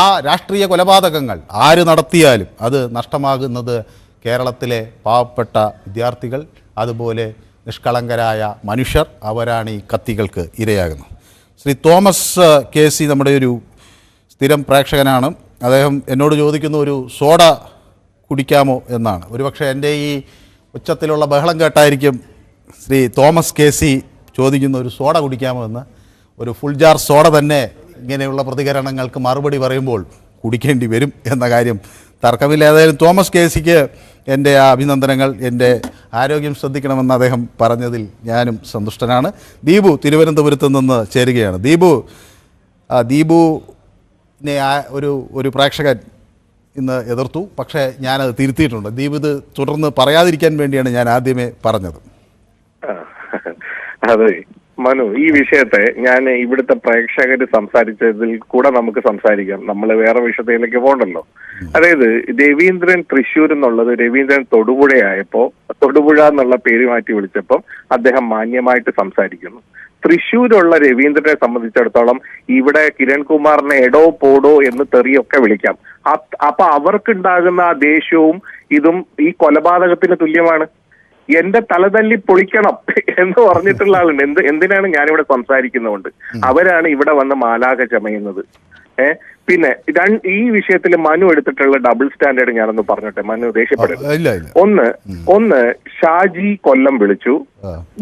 ആ രാഷ്ട്രീയ കൊലപാതകങ്ങൾ ആര് നടത്തിയാലും അത് നഷ്ടമാകുന്നത് കേരളത്തിലെ പാവപ്പെട്ട വിദ്യാർത്ഥികൾ, അതുപോലെ നിഷ്കളങ്കരായ മനുഷ്യർ, അവരാണ് ഈ കത്തികൾക്ക് ഇരയാകുന്നത്. ശ്രീ തോമസ് KC നമ്മുടെ ഒരു സ്ഥിരം പ്രേക്ഷകനാണ്. അദ്ദേഹം എന്നോട് ചോദിക്കുന്ന ഒരു സോഡ കുടിക്കാമോ എന്നാണ്. ഒരുപക്ഷെ എൻ്റെ ഈ ഉച്ചത്തിലുള്ള ബഹളം കേട്ടായിരിക്കും ശ്രീ തോമസ് KC ചോദിക്കുന്ന ഒരു സോഡ കുടിക്കാമോ എന്ന്. ഒരു ഫുൾ ജാർ സോഡ തന്നെ ഇങ്ങനെയുള്ള പ്രതികരണങ്ങൾക്ക് മറുപടി പറയുമ്പോൾ കുടിക്കേണ്ടി വരും എന്ന കാര്യം തർക്കമില്ല. ഏതായാലും തോമസ് KCക്ക് എൻ്റെ അഭിനന്ദനങ്ങൾ. എൻ്റെ ആരോഗ്യം ശ്രദ്ധിക്കണമെന്ന് അദ്ദേഹം പറഞ്ഞതിൽ ഞാനും സന്തുഷ്ടനാണ്. ദീപു തിരുവനന്തപുരത്ത് നിന്ന് ചേരുകയാണ്. ദീപുവിനെ ഒരു പ്രേക്ഷകൻ ഇന്ന് എതിർത്തു, പക്ഷേ ഞാനത് തിരുത്തിയിട്ടുണ്ട്. ദീപു ഇത് തുടർന്ന് പറയാതിരിക്കാൻ വേണ്ടിയാണ് ഞാൻ ആദ്യമേ പറഞ്ഞത്. അതെ മനു, ഈ വിഷയത്തെ ഞാൻ ഇവിടുത്തെ പ്രേക്ഷകർ സംസാരിച്ചതിൽ കൂടെ നമുക്ക് സംസാരിക്കാം. നമ്മൾ വേറെ വിഷയത്തിലേക്ക് പോകണ്ടല്ലോ. അതായത് രവീന്ദ്രൻ തൃശ്ശൂർ എന്നുള്ളത് രവീന്ദ്രൻ തൊടുപുഴയായപ്പോ തൊടുപുഴ എന്നുള്ള പേര് മാറ്റി വിളിച്ചപ്പം അദ്ദേഹം മാന്യമായിട്ട് സംസാരിക്കുന്നു. തൃശ്ശൂരുള്ള രവീന്ദ്രനെ സംബന്ധിച്ചിടത്തോളം ഇവിടെ കിരൺകുമാറിനെ എടോ പോടോ എന്ന് തെറിയൊക്കെ വിളിക്കാം. അപ്പൊ അവർക്കുണ്ടാകുന്ന ആ ദേഷ്യവും ഇതും ഈ കൊലപാതകത്തിന് തുല്യമാണ്. എന്റെ തലതല്ലി പൊളിക്കണം എന്ന് പറഞ്ഞിട്ടുള്ള ആളുണ്ട്. എന്തിനാണ് ഞാനിവിടെ സംസാരിക്കുന്നതുകൊണ്ട് അവരാണ് ഇവിടെ വന്ന് മാലാഖ ചമയുന്നത്. പിന്നെ ഈ വിഷയത്തിൽ മനു എടുത്തിട്ടുള്ള ഡബിൾ സ്റ്റാൻഡേർഡ് ഞാനൊന്ന് പറഞ്ഞോട്ടെ, മനു ദേഷ്യപ്പെടരുത്. ഒന്ന് ഷാജി കൊല്ലം വിളിച്ചു,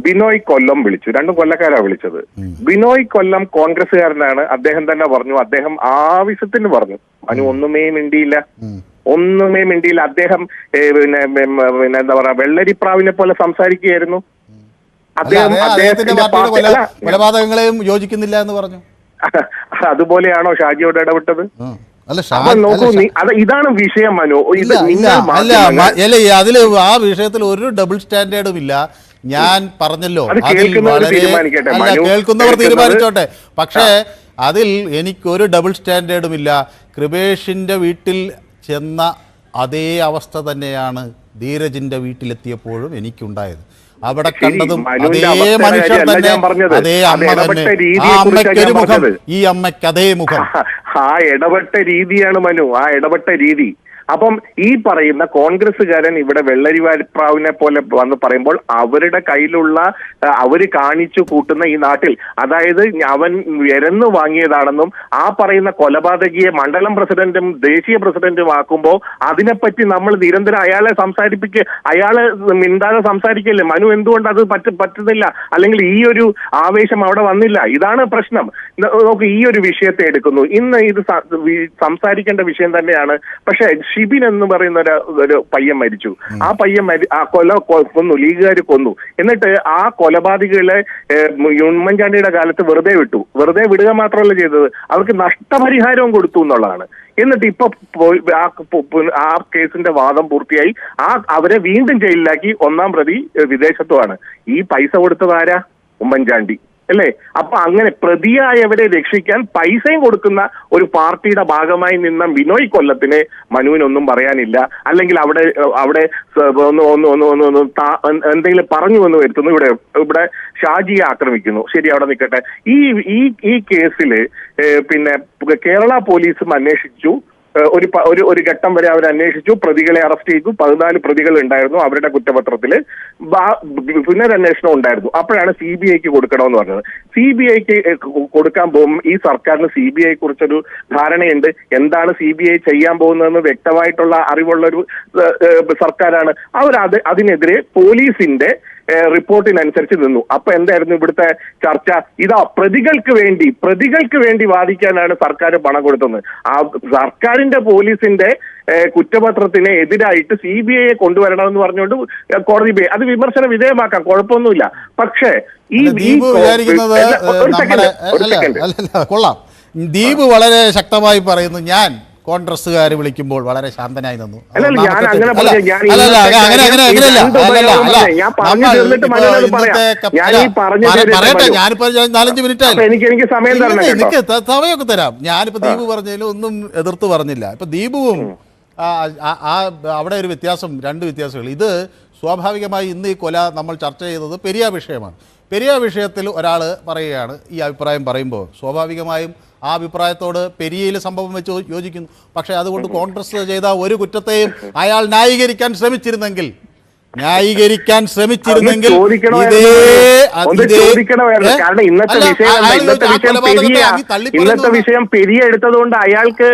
ബിനോയ് കൊല്ലം വിളിച്ചു. രണ്ടും കൊല്ലക്കാരാ വിളിച്ചത്. ബിനോയ് കൊല്ലം കോൺഗ്രസ്സുകാരനാണ്. അദ്ദേഹം തന്നെ പറഞ്ഞു, അദ്ദേഹം ആവശ്യത്തിന് പറഞ്ഞു. മനു ഒന്നുമേ മിണ്ടിയില്ല. അദ്ദേഹം പിന്നെ എന്താ പറയാ വെള്ളരിപ്രാവിനെ പോലെ സംസാരിക്കുകയായിരുന്നു. കൊലപാതകങ്ങളെയും യോജിക്കുന്നില്ല എന്ന് പറഞ്ഞു. അതുപോലെയാണോ ഷാജിയോട് ഇടപെട്ടത്? നോക്കൂ, ഇതാണ് വിഷയം മനു. അതില് ആ വിഷയത്തിൽ ഒരു ഡബിൾ സ്റ്റാൻഡേർഡും ഇല്ല. ഞാൻ പറഞ്ഞല്ലോ, കേൾക്കുന്നവർ തീരുമാനിച്ചോട്ടെ. പക്ഷേ അതിൽ എനിക്കൊരു ഡബിൾ സ്റ്റാൻഡേർഡും ഇല്ല. കൃപേഷിന്റെ വീട്ടിൽ ചെന്ന അതേ അവസ്ഥ തന്നെയാണ് ധീരജിന്റെ വീട്ടിലെത്തിയപ്പോഴും എനിക്കുണ്ടായത്. അവിടെ കണ്ടതും അതേ മനുഷ്യർ തന്നെ, അതേ അമ്മ തന്നെ. ആ അമ്മയ്ക്കൊരു മുഖം, ഈ അമ്മയ്ക്ക് അതേ മുഖം. ആ ഇടപെട്ട രീതിയാണ് മനു, ആ ഇടപെട്ട രീതി. അപ്പം ഈ പറയുന്ന കോൺഗ്രസ്സുകാരൻ ഇവിടെ വെള്ളരിപ്രാവിനെ പോലെ വന്ന് പറയുമ്പോൾ അവരുടെ കയ്യിലുള്ള അവര് കാണിച്ചു കൂട്ടുന്ന ഈ നാട്ടിൽ, അതായത് അവൻ എരന്നു വാങ്ങിയതാണെന്നും ആ പറയുന്ന കൊലപാതകിയെ മണ്ഡലം പ്രസിഡന്റും ദേശീയ പ്രസിഡന്റും ആക്കുമ്പോൾ അതിനെപ്പറ്റി നമ്മൾ നിരന്തരം അയാളെ മിണ്ടാതെ സംസാരിക്കല്ലേ മനു? എന്തുകൊണ്ട് അത് പറ്റുന്നില്ല? അല്ലെങ്കിൽ ഈ ഒരു ആവേശം അവിടെ വന്നില്ല? ഇതാണ് പ്രശ്നം. നോക്ക്, ഈ ഒരു വിഷയത്തെ എടുക്കുന്നു. ഇന്ന് ഇത് സംസാരിക്കേണ്ട വിഷയം തന്നെയാണ്. പക്ഷെ ഷിബിൻ എന്ന് പറയുന്ന ഒരു പയ്യൻ മരിച്ചു. ആ പയ്യൻ കൊന്നു, ലീഗുകാർ കൊന്നു. എന്നിട്ട് ആ കൊലപാതകളെ ഉമ്മൻചാണ്ടിയുടെ കാലത്ത് വെറുതെ വിട്ടു. വെറുതെ വിടുക മാത്രമല്ല ചെയ്തത്, അവർക്ക് നഷ്ടപരിഹാരവും കൊടുത്തു എന്നുള്ളതാണ്. എന്നിട്ട് ഇപ്പൊ ആ കേസിന്റെ വാദം പൂർത്തിയായി. അവരെ വീണ്ടും ജയിലിലാക്കി. 1-ാം പ്രതി വിദേശത്തുമാണ്. ഈ പൈസ കൊടുത്തത് ആരാ? ഉമ്മൻചാണ്ടി അല്ലേ? അപ്പൊ അങ്ങനെ പ്രതിയായവരെ രക്ഷിക്കാൻ പൈസയും കൊടുക്കുന്ന ഒരു പാർട്ടിയുടെ ഭാഗമായി നിന്ന ബിനോയ് കൊല്ലത്തിന് മനുവിനൊന്നും പറയാനില്ല. അല്ലെങ്കിൽ അവിടെ എന്തെങ്കിലും പറഞ്ഞു എന്ന് വരുത്തുന്നു. ഇവിടെ ഷാജിയെ ആക്രമിക്കുന്നു. ശരി, അവിടെ നിൽക്കട്ടെ. ഈ കേസില് പിന്നെ കേരള പോലീസും അന്വേഷിച്ചു. ഒരു ഘട്ടം വരെ അവർ അന്വേഷിച്ചു. പ്രതികളെ അറസ്റ്റ് ചെയ്തു. 14 പ്രതികൾ ഉണ്ടായിരുന്നു അവരുടെ കുറ്റപത്രത്തില്. പുനരന്വേഷണം ഉണ്ടായിരുന്നു. അപ്പോഴാണ് CBIക്ക് കൊടുക്കണമെന്ന് പറഞ്ഞത്. CBIക്ക് കൊടുക്കാൻ പോകും. ഈ സർക്കാരിന് CBI കുറിച്ചൊരു ധാരണയുണ്ട്. എന്താണ് CBI ചെയ്യാൻ പോകുന്നതെന്ന് വ്യക്തമായിട്ടുള്ള അറിവുള്ളൊരു സർക്കാരാണ്. അതിനെതിരെ പോലീസിന്റെ റിപ്പോർട്ടിനനുസരിച്ച് നിന്നു. അപ്പൊ എന്തായിരുന്നു ഇവിടുത്തെ ചർച്ച? ഇതാ പ്രതികൾക്ക് വേണ്ടി വാദിക്കാനാണ് സർക്കാർ പണം കൊടുത്തത്. ആ സർക്കാരിന്റെ പോലീസിന്റെ കുറ്റപത്രത്തിന് എതിരായിട്ട് CBIയെ കൊണ്ടുവരണമെന്ന് പറഞ്ഞുകൊണ്ട് കോടതി പോയി. അത് വിമർശന വിധേയമാക്കാം, കുഴപ്പമൊന്നുമില്ല. പക്ഷേ കൊള്ളാം. ദീപ് വളരെ ശക്തമായി പറയുന്നു, ഞാൻ കോൺഗ്രസ്സുകാർ വിളിക്കുമ്പോൾ വളരെ ശാന്തനായി നിന്നു. പറയട്ടെ, ഞാനിപ്പോ 4-5 മിനിറ്റ് സമയമൊക്കെ തരാം. ഞാനിപ്പോ ദീപ് പറഞ്ഞതിൽ ഒന്നും എതിർത്ത് പറഞ്ഞില്ല. ഇപ്പൊ ദീപുവും അവിടെ ഒരു വ്യത്യാസം, 2 വ്യത്യാസങ്ങൾ. ഇത് സ്വാഭാവികമായി ഇന്ന് ഈ കൊല നമ്മൾ ചർച്ച ചെയ്തത് പെരിയ വിഷയമാണ്. പെരിയ വിഷയത്തിൽ ഒരാൾ പറയുകയാണ്, ഈ അഭിപ്രായം പറയുമ്പോൾ സ്വാഭാവികമായും ആ അഭിപ്രായത്തോട് പെരിയയിൽ സംഭവം വെച്ച് യോജിക്കുന്നു. പക്ഷേ അതുകൊണ്ട് കോൺഗ്രസ് ചെയ്ത ഒരു കുറ്റത്തെയും അയാൾ ന്യായീകരിക്കാൻ ശ്രമിച്ചിരുന്നെങ്കിൽ ഇന്നത്തെ വിഷയം പെരിയ എടുത്തതുകൊണ്ട് അയാൾക്ക്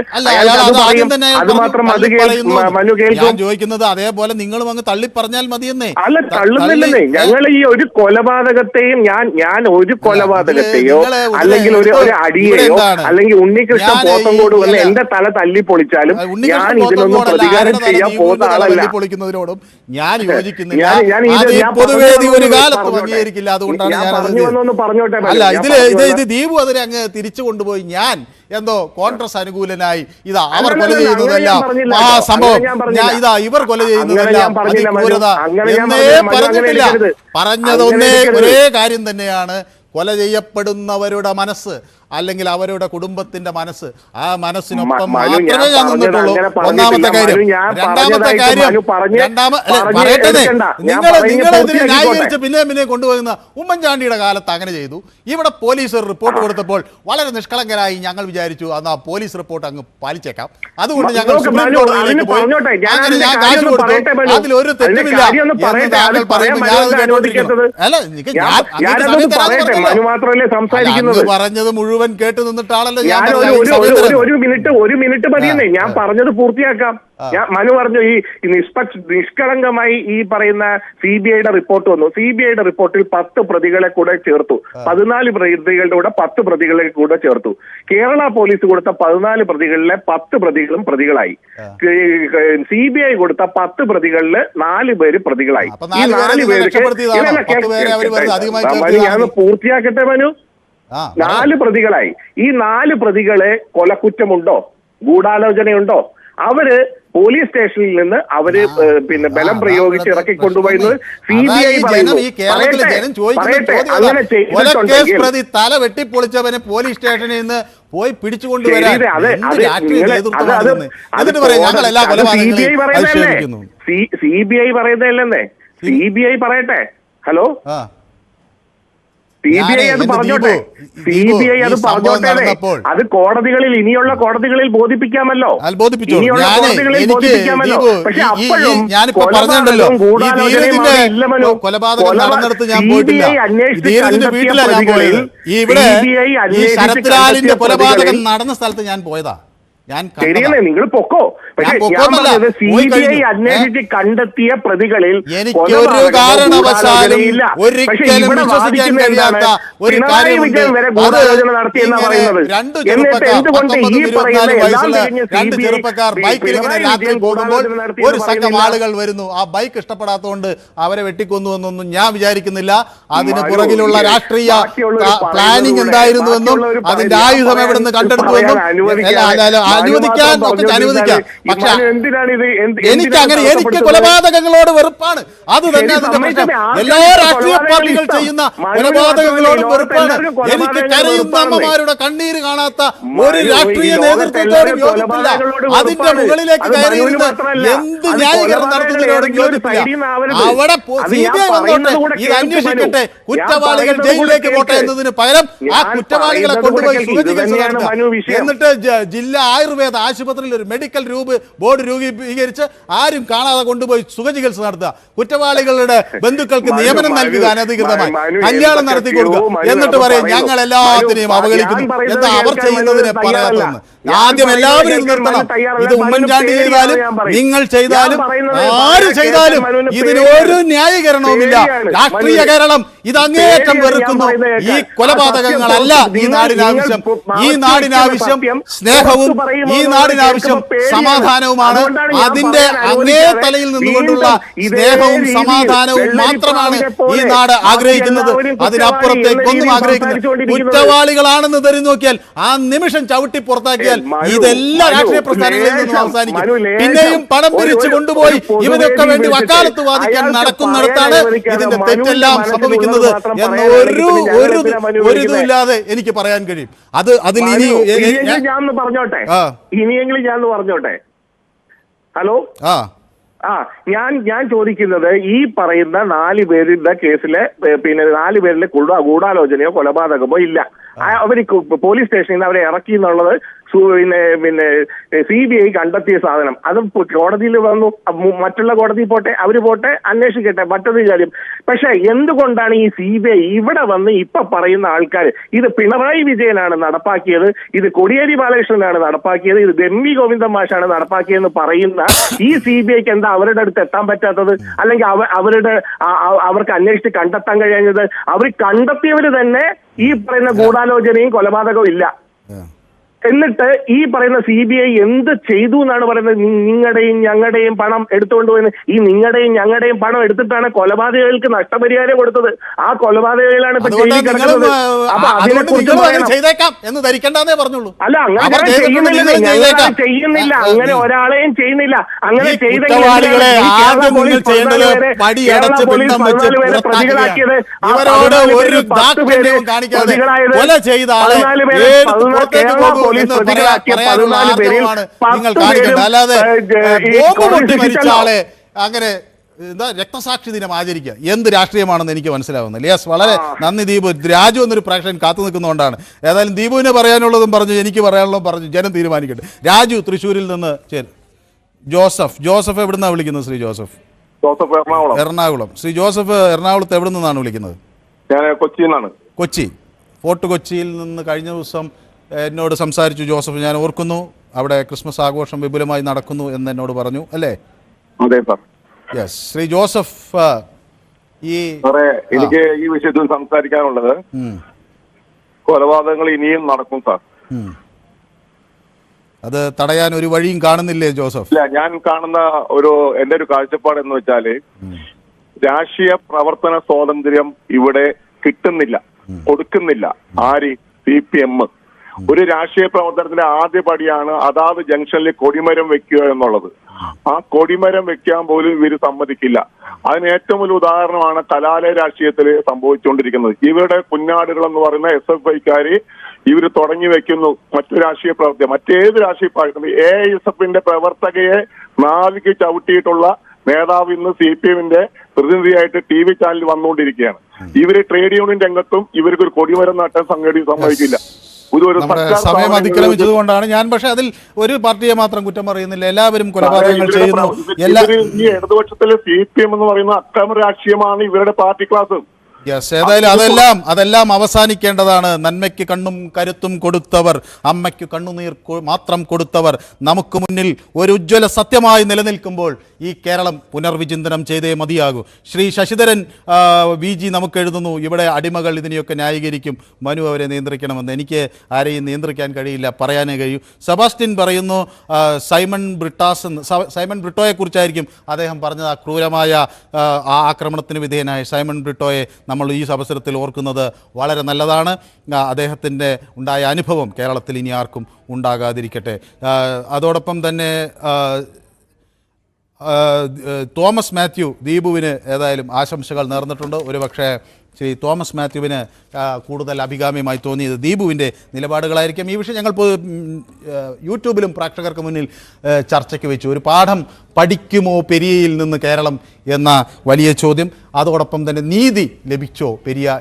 ഞാൻ ചോദിക്കുന്നത് അതേപോലെ നിങ്ങളും അങ്ങ് തള്ളി പറഞ്ഞാൽ മതിയെന്നേ. അല്ല, തള്ളുന്നില്ലെന്നേ. ഞങ്ങൾ ഈ ഒരു കൊലപാതകത്തെയും ഞാൻ ഒരു കൊലപാതകത്തെയോ അല്ലെങ്കിൽ ഒരു അടിയെയോ അല്ലെങ്കിൽ ഉണ്ണികൃഷ്ണൻ പോത്തങ്കോട് വന്ന് എന്റെ തല തല്ലി പൊളിച്ചാലും ഞാൻ ഇതിനൊന്നും പ്രതികാരം ചെയ്യാൻ പോകുന്ന ആളല്ല. പൊളിക്കുന്നതിനോടും ഞാൻ പൊതുവേദി ഒരു കാലത്തും അംഗീകരിക്കില്ല. അതുകൊണ്ടാണ് ഞാൻ അല്ല ഇത് ദീപു അതിനെ അങ്ങ് തിരിച്ചു കൊണ്ടുപോയി ഞാൻ എന്തോ കോൺഗ്രസ് അനുകൂലനായി ഇതാ അവർ കൊല ചെയ്യുന്നതെല്ലാം ആ സംഭവം ഇതാ ഇവർ കൊല ചെയ്യുന്നതെല്ലാം എന്നേ പറഞ്ഞിട്ടില്ല. പറഞ്ഞതൊന്നേ ഒരേ കാര്യം തന്നെയാണ്. കൊല ചെയ്യപ്പെടുന്നവരുടെ മനസ്സ് അല്ലെങ്കിൽ അവരുടെ കുടുംബത്തിന്റെ മനസ്സ്, ആ മനസ്സിനൊപ്പം മാത്രമേ ഞാൻ നിന്നിട്ടുള്ളൂ. ഒന്നാമത്തെ കാര്യം. രണ്ടാമത്തെ കാര്യം, നിങ്ങൾ ഇതിനെ ന്യായീകരിച്ച് പിന്നെ കൊണ്ടുപോകുന്ന ഉമ്മൻചാണ്ടിയുടെ കാലത്ത് അങ്ങനെ ചെയ്തു. ഇവിടെ പോലീസ് ഒരു റിപ്പോർട്ട് കൊടുത്തപ്പോൾ വളരെ നിഷ്കളങ്കരായി ഞങ്ങൾ വിചാരിച്ചു എന്നാ പോലീസ് റിപ്പോർട്ട് അങ്ങ് പാലിച്ചേക്കാം, അതുകൊണ്ട് ഞങ്ങൾ സുപ്രീം കോടതിയിലേക്ക് പോയി. അങ്ങനെ ഞാൻ കാശ് കൊടുത്തു, അതിലൊരു തെറ്റുമില്ല എന്ന് താങ്കൾ പറയുമ്പോൾ പറഞ്ഞത് മുഴുവൻ കേട്ട് നിന്നിട്ടാണല്ലോ ഒരു മിനിറ്റ് മതിയെന്നേ. ഞാൻ പറഞ്ഞത് പൂർത്തിയാക്കാം. മനു പറഞ്ഞു ഈ നിഷ്കളങ്കമായി ഈ പറയുന്ന CBIയുടെ റിപ്പോർട്ട് വന്നു. CBIയുടെ റിപ്പോർട്ടിൽ 10 പ്രതികളെ കൂടെ ചേർത്തു. 14 പ്രതികളുടെ കൂടെ 10 പ്രതികളെ കൂടെ ചേർത്തു. കേരള പോലീസ് കൊടുത്ത 14 പ്രതികളിലെ 10 പ്രതികളും പ്രതികളായി. CBI കൊടുത്ത 10 പ്രതികളില് 4 പേര് പ്രതികളായി. ഈ 4 പേർക്ക് ഞാൻ പൂർത്തിയാക്കട്ടെ മനു. 4 പ്രതികളായി. ഈ 4 പ്രതികളെ കൊലക്കുറ്റമുണ്ടോ, ഗൂഢാലോചനയുണ്ടോ? അവര് പോലീസ് സ്റ്റേഷനിൽ നിന്ന് അവര് പിന്നെ ബലം പ്രയോഗിച്ച് ഇറക്കിക്കൊണ്ടുപോയിരുന്നത് CBI പറയുന്നു. അങ്ങനെ ചെയ്തിട്ടുണ്ടെങ്കിൽ തല വെട്ടിപ്പൊളിച്ചവനെ പോലീസ് സ്റ്റേഷനിൽ നിന്ന് പോയി പിടിച്ചുകൊണ്ടുവരാൻ CBI പറയുന്നതല്ലേ. CBI പറയട്ടെ. ഹലോ, CBI അത് പറഞ്ഞോട്ടെ. CBI അത് പറഞ്ഞോട്ടെ. അത് കോടതികളിൽ, ഇനിയുള്ള കോടതികളിൽ ബോധിപ്പിക്കാമല്ലോ. ഇനിയുള്ള കോടതികളിൽ ബോധിപ്പിക്കാമല്ലോ. പക്ഷെ അപ്പോഴും കൊലപാതകം നടന്ന സ്ഥലത്ത് ഞാൻ പോയതാ. ശരിയല്ലേ, നിങ്ങൾ പൊക്കോ. പക്ഷേ ഞാൻ പറഞ്ഞത് CBI അന്വേഷിച്ച് കണ്ടെത്തിയ പ്രതികളിൽ എനിക്കൊരു കാരണവശാലും ഒരിക്കലും വിശ്വസിക്കാൻ കഴിയാത്ത ഒരു കാര്യമുണ്ട്. രണ്ട് ചെറുപ്പക്കാർ ബൈക്കിൽ ഇങ്ങനെ രാത്രി പോകുമ്പോൾ ഒരു സംഘം ആളുകൾ വരുന്നു. ആ ബൈക്ക് ഇഷ്ടപ്പെടാത്തതുകൊണ്ട് അവരെ വെട്ടിക്കൊന്നു എന്നൊന്നും ഞാൻ വിചാരിക്കുന്നില്ല. അതിന് പുറകിലുള്ള രാഷ്ട്രീയ പ്ലാനിങ് എന്തായിരുന്നുവെന്നും അതിന്റെ ആയുധം എവിടെ നിന്ന് കണ്ടെടുത്തുവെന്നും അനുവദിക്കാൻ പക്ഷെ എനിക്ക് കൊലപാതകങ്ങളോട് വെറുപ്പാണ്. അത് തന്നെ അതിന്റെ പ്രശ്നം. എല്ലാ രാഷ്ട്രീയ പാർട്ടികൾ ചെയ്യുന്ന കൊലപാതകങ്ങളോടും വെറുപ്പാണ്. എനിക്ക് കരയുന്ന അമ്മമാരുടെ കണ്ണീര് കാണാത്ത ഒരു രാഷ്ട്രീയ നേതൃത്വത്തോടും യോജിപ്പില്ല. അതിന്റെ മുകളിലേക്ക് കയറിയിരുന്ന് എന്ത് ന്യായീകരണം നടത്തുന്നതിനോടും യോജിപ്പില്ല. അവിടെ CBI വന്നോട്ടെ, ഇത് അന്വേഷിക്കട്ടെ, കുറ്റവാളികൾ ജയിലിലേക്ക് പോട്ടെ എന്നതിന് പകരം ആ കുറ്റവാളികളെ കൊണ്ടുപോയി സുഖചികിത്സ നടത്തുക. എന്നിട്ട് ജില്ലാ ആയുർവേദ ആശുപത്രിയിൽ ഒരു മെഡിക്കൽ ബോർഡ് രൂപീകരിച്ച് ആരും കാണാതെ കൊണ്ടുപോയി സുഖചികിത്സ നടത്തുക. കുറ്റവാളികളുടെ ബന്ധുക്കൾക്ക് നിയമനം നൽകുക, അനധികൃതമായി കല്യാണം നടത്തി കൊടുക്കുക. എന്നിട്ട് പറയും ഞങ്ങൾ എല്ലാത്തിനെയും അവഗണിക്കുന്നു. എന്താ അവർ ചെയ്യുന്നതിനെ പറയാത്തതെന്ന്? ആദ്യം എല്ലാവരും നിർത്തണം. ഇത് ഉമ്മൻചാണ്ടി ചെയ്താലും നിങ്ങൾ ചെയ്താലും ആര് ചെയ്താലും ഇതിനൊരു ന്യായീകരണവുമില്ല. രാഷ്ട്രീയ കേരളം ഇത് അങ്ങേയറ്റം വെറുക്കുന്നു. ഈ കൊലപാതകങ്ങളല്ല ഈ നാടിനാവശ്യം. ഈ നാടിനാവശ്യം സ്നേഹവും ഈ നാടിനാവശ്യം സമാധാനവുമാണ്. അതിന്റെ അങ്ങേ തലയിൽ നിന്നുകൊണ്ടുള്ള സ്നേഹവും സമാധാനവും മാത്രമാണ് ഈ നാട് ആഗ്രഹിക്കുന്നത്. അതിനപ്പുറത്തേക്കൊന്നും ആഗ്രഹിക്കുന്നത് കുറ്റവാളികളാണെന്ന് തരും നോക്കിയാൽ ആ നിമിഷം ചവിട്ടി പുറത്താക്കിയാൽ ഇതെല്ലാ രാഷ്ട്രീയ പ്രസ്ഥാനങ്ങളിൽ നിന്നും അവസാനിക്കും. പിന്നെയും പണം പിരിച്ചു കൊണ്ടുപോയി ഇവരൊക്കെ വേണ്ടി വക്കാലത്ത് വാദിക്കാൻ നടക്കുന്നിടത്താണ് ഇതിന്റെ തെറ്റെല്ലാം സംഭവിക്കുന്നത് എന്ന് ഒരു ഇതുമില്ലാതെ എനിക്ക് പറയാൻ കഴിയും. അതിൽ ഇനിയെങ്കിലും ഞാൻ പറഞ്ഞോട്ടെ. ഹലോ, ഞാൻ ചോദിക്കുന്നത് ഈ പറയുന്ന 4 പേരുടെ കേസിലെ പിന്നെ 4 പേരിലെ ഗൂഢാലോചനയോ കൊലപാതകമോ ഇല്ല. അവര് പോലീസ് സ്റ്റേഷനിൽ നിന്ന് അവരെ ഇറക്കി എന്നുള്ളത് പിന്നെ CBI കണ്ടെത്തിയ സാധനം. അത് കോടതിയിൽ വന്നു, മറ്റുള്ള കോടതി പോട്ടെ, അവര് പോട്ടെ, അന്വേഷിക്കട്ടെ, മറ്റൊരു കാര്യം. പക്ഷെ എന്തുകൊണ്ടാണ് ഈ CBI ഇവിടെ വന്ന് ഇപ്പൊ പറയുന്ന ആൾക്കാർ ഇത് പിണറായി വിജയനാണ് നടപ്പാക്കിയത്, ഇത് കോടിയേരി ബാലകൃഷ്ണനാണ് നടപ്പാക്കിയത്, ഇത് എം.വി. ഗോവിന്ദൻ മാഷാണ് നടപ്പാക്കിയതെന്ന് പറയുന്ന ഈ CBIക്ക് എന്താ അവരുടെ അടുത്ത് എത്താൻ പറ്റാത്തത്? അല്ലെങ്കിൽ അവർക്ക് അന്വേഷിച്ച് കണ്ടെത്താൻ കഴിയാഞ്ഞത്? അവർ കണ്ടെത്തിയവര് തന്നെ ഈ പറയുന്ന ഗൂഢാലോചനയും കൊലപാതകവും ഇല്ല. എന്നിട്ട് ഈ പറയുന്ന CBI എന്ത് ചെയ്തു എന്നാണ് പറയുന്നത്? നിങ്ങളുടെയും ഞങ്ങളുടെയും പണം എടുത്തുകൊണ്ട് പോയത്. ഈ നിങ്ങളുടെയും ഞങ്ങളുടെയും പണം എടുത്തിട്ടാണ് കൊലപാതകങ്ങൾക്ക് നഷ്ടപരിഹാരം കൊടുത്തത്. ആ കൊലപാതകങ്ങളാണ് ഇപ്പൊ ജയിലിൽ കിടക്കുന്നത്. അപ്പൊ ചെയ്തേക്കാം എന്ന് ധരിക്കണ്ടെന്നേ പറഞ്ഞുള്ളൂ. അല്ല, അങ്ങനെ ചെയ്യുന്നില്ല, അങ്ങനെ ഒരാളെയും ചെയ്യുന്നില്ല. അങ്ങനെ ചെയ്തെങ്കിൽ പ്രതികളാക്കിയത് 14 പോലീസ് പ്രതികളാക്കിയ 14 പേരിൽ 10 അങ്ങനെ എന്താ രക്തസാക്ഷി ദിനം ആചരിക്കുക എന്ത് രാഷ്ട്രീയമാണെന്ന് എനിക്ക് മനസ്സിലാവുന്നില്ല. യെസ്, വളരെ നന്ദി ദീപു. രാജു എന്നൊരു പ്രേക്ഷകൻ കാത്തു നിൽക്കുന്നതുകൊണ്ടാണ്. ഏതായാലും ദീപുവിന് പറയാനുള്ളതും പറഞ്ഞു, എനിക്ക് പറയാനുള്ളതും പറഞ്ഞു. ജനം തീരുമാനിക്കട്ടെ. രാജു തൃശ്ശൂരിൽ നിന്ന് ജോസഫ് എവിടുന്നാണ് വിളിക്കുന്നത്? ശ്രീ ജോസഫ് എറണാകുളം. ശ്രീ ജോസഫ് എറണാകുളത്ത് എവിടെ നിന്നാണ് വിളിക്കുന്നത്? കൊച്ചി. ഫോർട്ട് കൊച്ചിയിൽ നിന്ന് കഴിഞ്ഞ ദിവസം എന്നോട് സംസാരിച്ചു ജോസഫ്. ഞാൻ ഓർക്കുന്നു, അവിടെ ക്രിസ്മസ് ആഘോഷം വിപുലമായി നടക്കുന്നു എന്ന് എന്നോട് പറഞ്ഞു, അല്ലേ? അതെ സാർ. യെസ്. ശ്രീ ജോസഫ്, എനിക്ക് ഈ വിഷയത്തിൽ സംസാരിക്കാനുള്ളത്, കൊലപാതകങ്ങൾ ഇനിയും നടക്കും സാർ. അത് തടയാൻ ഒരു വഴിയും കാണുന്നില്ലേ ജോസഫ്? ഇല്ല, ഞാൻ കാണുന്ന എന്റെ ഒരു കാഴ്ചപ്പാട് എന്ന് വെച്ചാല് രാഷ്ട്രീയ പ്രവർത്തന സ്വാതന്ത്ര്യം ഇവിടെ കിട്ടുന്നില്ല, കൊടുക്കുന്നില്ല. ആര്? CPM. ഒരു രാഷ്ട്രീയ പ്രവർത്തനത്തിന്റെ ആദ്യ പടിയാണ് അതാത് ജംഗ്ഷനിൽ കൊടിമരം വെക്കുക എന്നുള്ളത്. ആ കൊടിമരം വെക്കാൻ പോലും ഇവര് സമ്മതിക്കില്ല. അതിന് ഏറ്റവും വലിയ ഉദാഹരണമാണ് കലാലയ രാഷ്ട്രീയത്തിൽ സംഭവിച്ചുകൊണ്ടിരിക്കുന്നത്. ഇവരുടെ കുഞ്ഞാടുകൾ എന്ന് പറയുന്ന SFIക്കാര് ഇവര് തുടങ്ങി വെക്കുന്നു മറ്റു രാഷ്ട്രീയ പ്രവർത്തകർ, മറ്റേത് രാഷ്ട്രീയ പാർട്ടി. AISFന്റെ പ്രവർത്തകയെ നാവിക്ക് ചവിട്ടിയിട്ടുള്ള നേതാവ് ഇന്ന് CPMന്റെ പ്രതിനിധിയായിട്ട് TV ചാനലിൽ വന്നുകൊണ്ടിരിക്കുകയാണ്. ഇവര് ട്രേഡ് യൂണിയൻ രംഗത്തും ഇവർക്കൊരു കൊടിമരം നട്ടാൻ സംഭവിക്കില്ല. സമയം അതിക്രമിച്ചത് കൊണ്ടാണ് ഞാൻ. പക്ഷെ അതിൽ ഒരു പാർട്ടിയെ മാത്രം കുറ്റം പറയുന്നില്ല, എല്ലാവരും കൊലപാതകങ്ങൾ ചെയ്യുന്നു. ഈ ഇടതുപക്ഷത്തിലെ CPM എന്ന് പറയുന്ന അക്രമ രാഷ്ട്രീയമാണ് ഇവരുടെ പാർട്ടി ക്ലാസ്. ഏതായാലും അതെല്ലാം അവസാനിക്കേണ്ടതാണ്. നന്മയ്ക്ക് കണ്ണും കരുത്തും കൊടുത്തവർ, അമ്മയ്ക്ക് കണ്ണുനീർ മാത്രം കൊടുത്തവർ നമുക്ക് മുന്നിൽ ഒരു ഉജ്ജ്വല സത്യമായി നിലനിൽക്കുമ്പോൾ ഈ കേരളം പുനർവിചിന്തനം ചെയ്തേ മതിയാകൂ. ശ്രീ ശശിധരൻ VG നമുക്ക് എഴുതുന്നു, ഇവിടെ അടിമകൾ ഇതിനെയൊക്കെ ന്യായീകരിക്കും, മനു അവരെ നിയന്ത്രിക്കണമെന്ന്. എനിക്ക് ആരെയും നിയന്ത്രിക്കാൻ കഴിയില്ല, പറയാനേ കഴിയൂ. സെബാസ്റ്റ്യൻ പറയുന്നു സൈമൺ ബ്രിട്ടോയെക്കുറിച്ചായിരിക്കും അദ്ദേഹം പറഞ്ഞത്. ആ ക്രൂരമായ ആ ആക്രമണത്തിന് വിധേയനായ സൈമൺ ബ്രിട്ടോയെ നമ്മൾ ഈ അവസരത്തിൽ ഓർക്കുന്നത് വളരെ നല്ലതാണ്. അദ്ദേഹത്തിൻ്റെ ഉണ്ടായ അനുഭവം കേരളത്തിൽ ഇനി ആർക്കും ഉണ്ടാകാതിരിക്കട്ടെ. അതോടൊപ്പം തന്നെ തോമസ് മാത്യു ദീപുവിന് ഏതായാലും ആശംസകൾ നേർന്നിട്ടുണ്ട്. ഒരുപക്ഷെ ശ്രീ തോമസ് മാത്യുവിന് കൂടുതൽ അഭികാമ്യമായി തോന്നിയത് ദീപുവിൻ്റെ നിലപാടുകളായിരിക്കും. ഈ വിഷയം ഞങ്ങൾ യൂട്യൂബിലും പ്രേക്ഷകർക്ക് മുന്നിൽ ചർച്ചയ്ക്ക് വെച്ചു. ഒരു പാഠം പഠിക്കുമോ പെരിയയിൽ നിന്ന് കേരളം എന്ന വലിയ ചോദ്യം. അതോടൊപ്പം തന്നെ നീതി ലഭിച്ചോ പെരിയ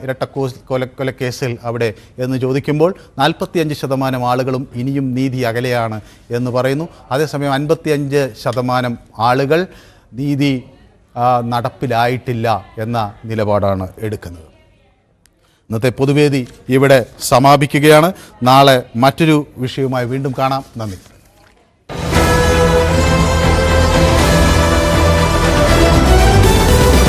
കൊലക്കേസിൽ അവിടെ എന്ന് ചോദിക്കുമ്പോൾ 45% ആളുകളും ഇനിയും നീതി അകലെയാണ് എന്ന് പറയുന്നു. അതേസമയം 55% ആളുകൾ നീതി നടപ്പിലായിട്ടില്ല എന്ന നിലപാടാണ് എടുക്കുന്നത്. ഇന്നത്തെ പൊതുവേദി ഇവിടെ സമാപിക്കുകയാണ്. നാളെ മറ്റൊരു വിഷയവുമായി വീണ്ടും കാണാം. നന്ദി.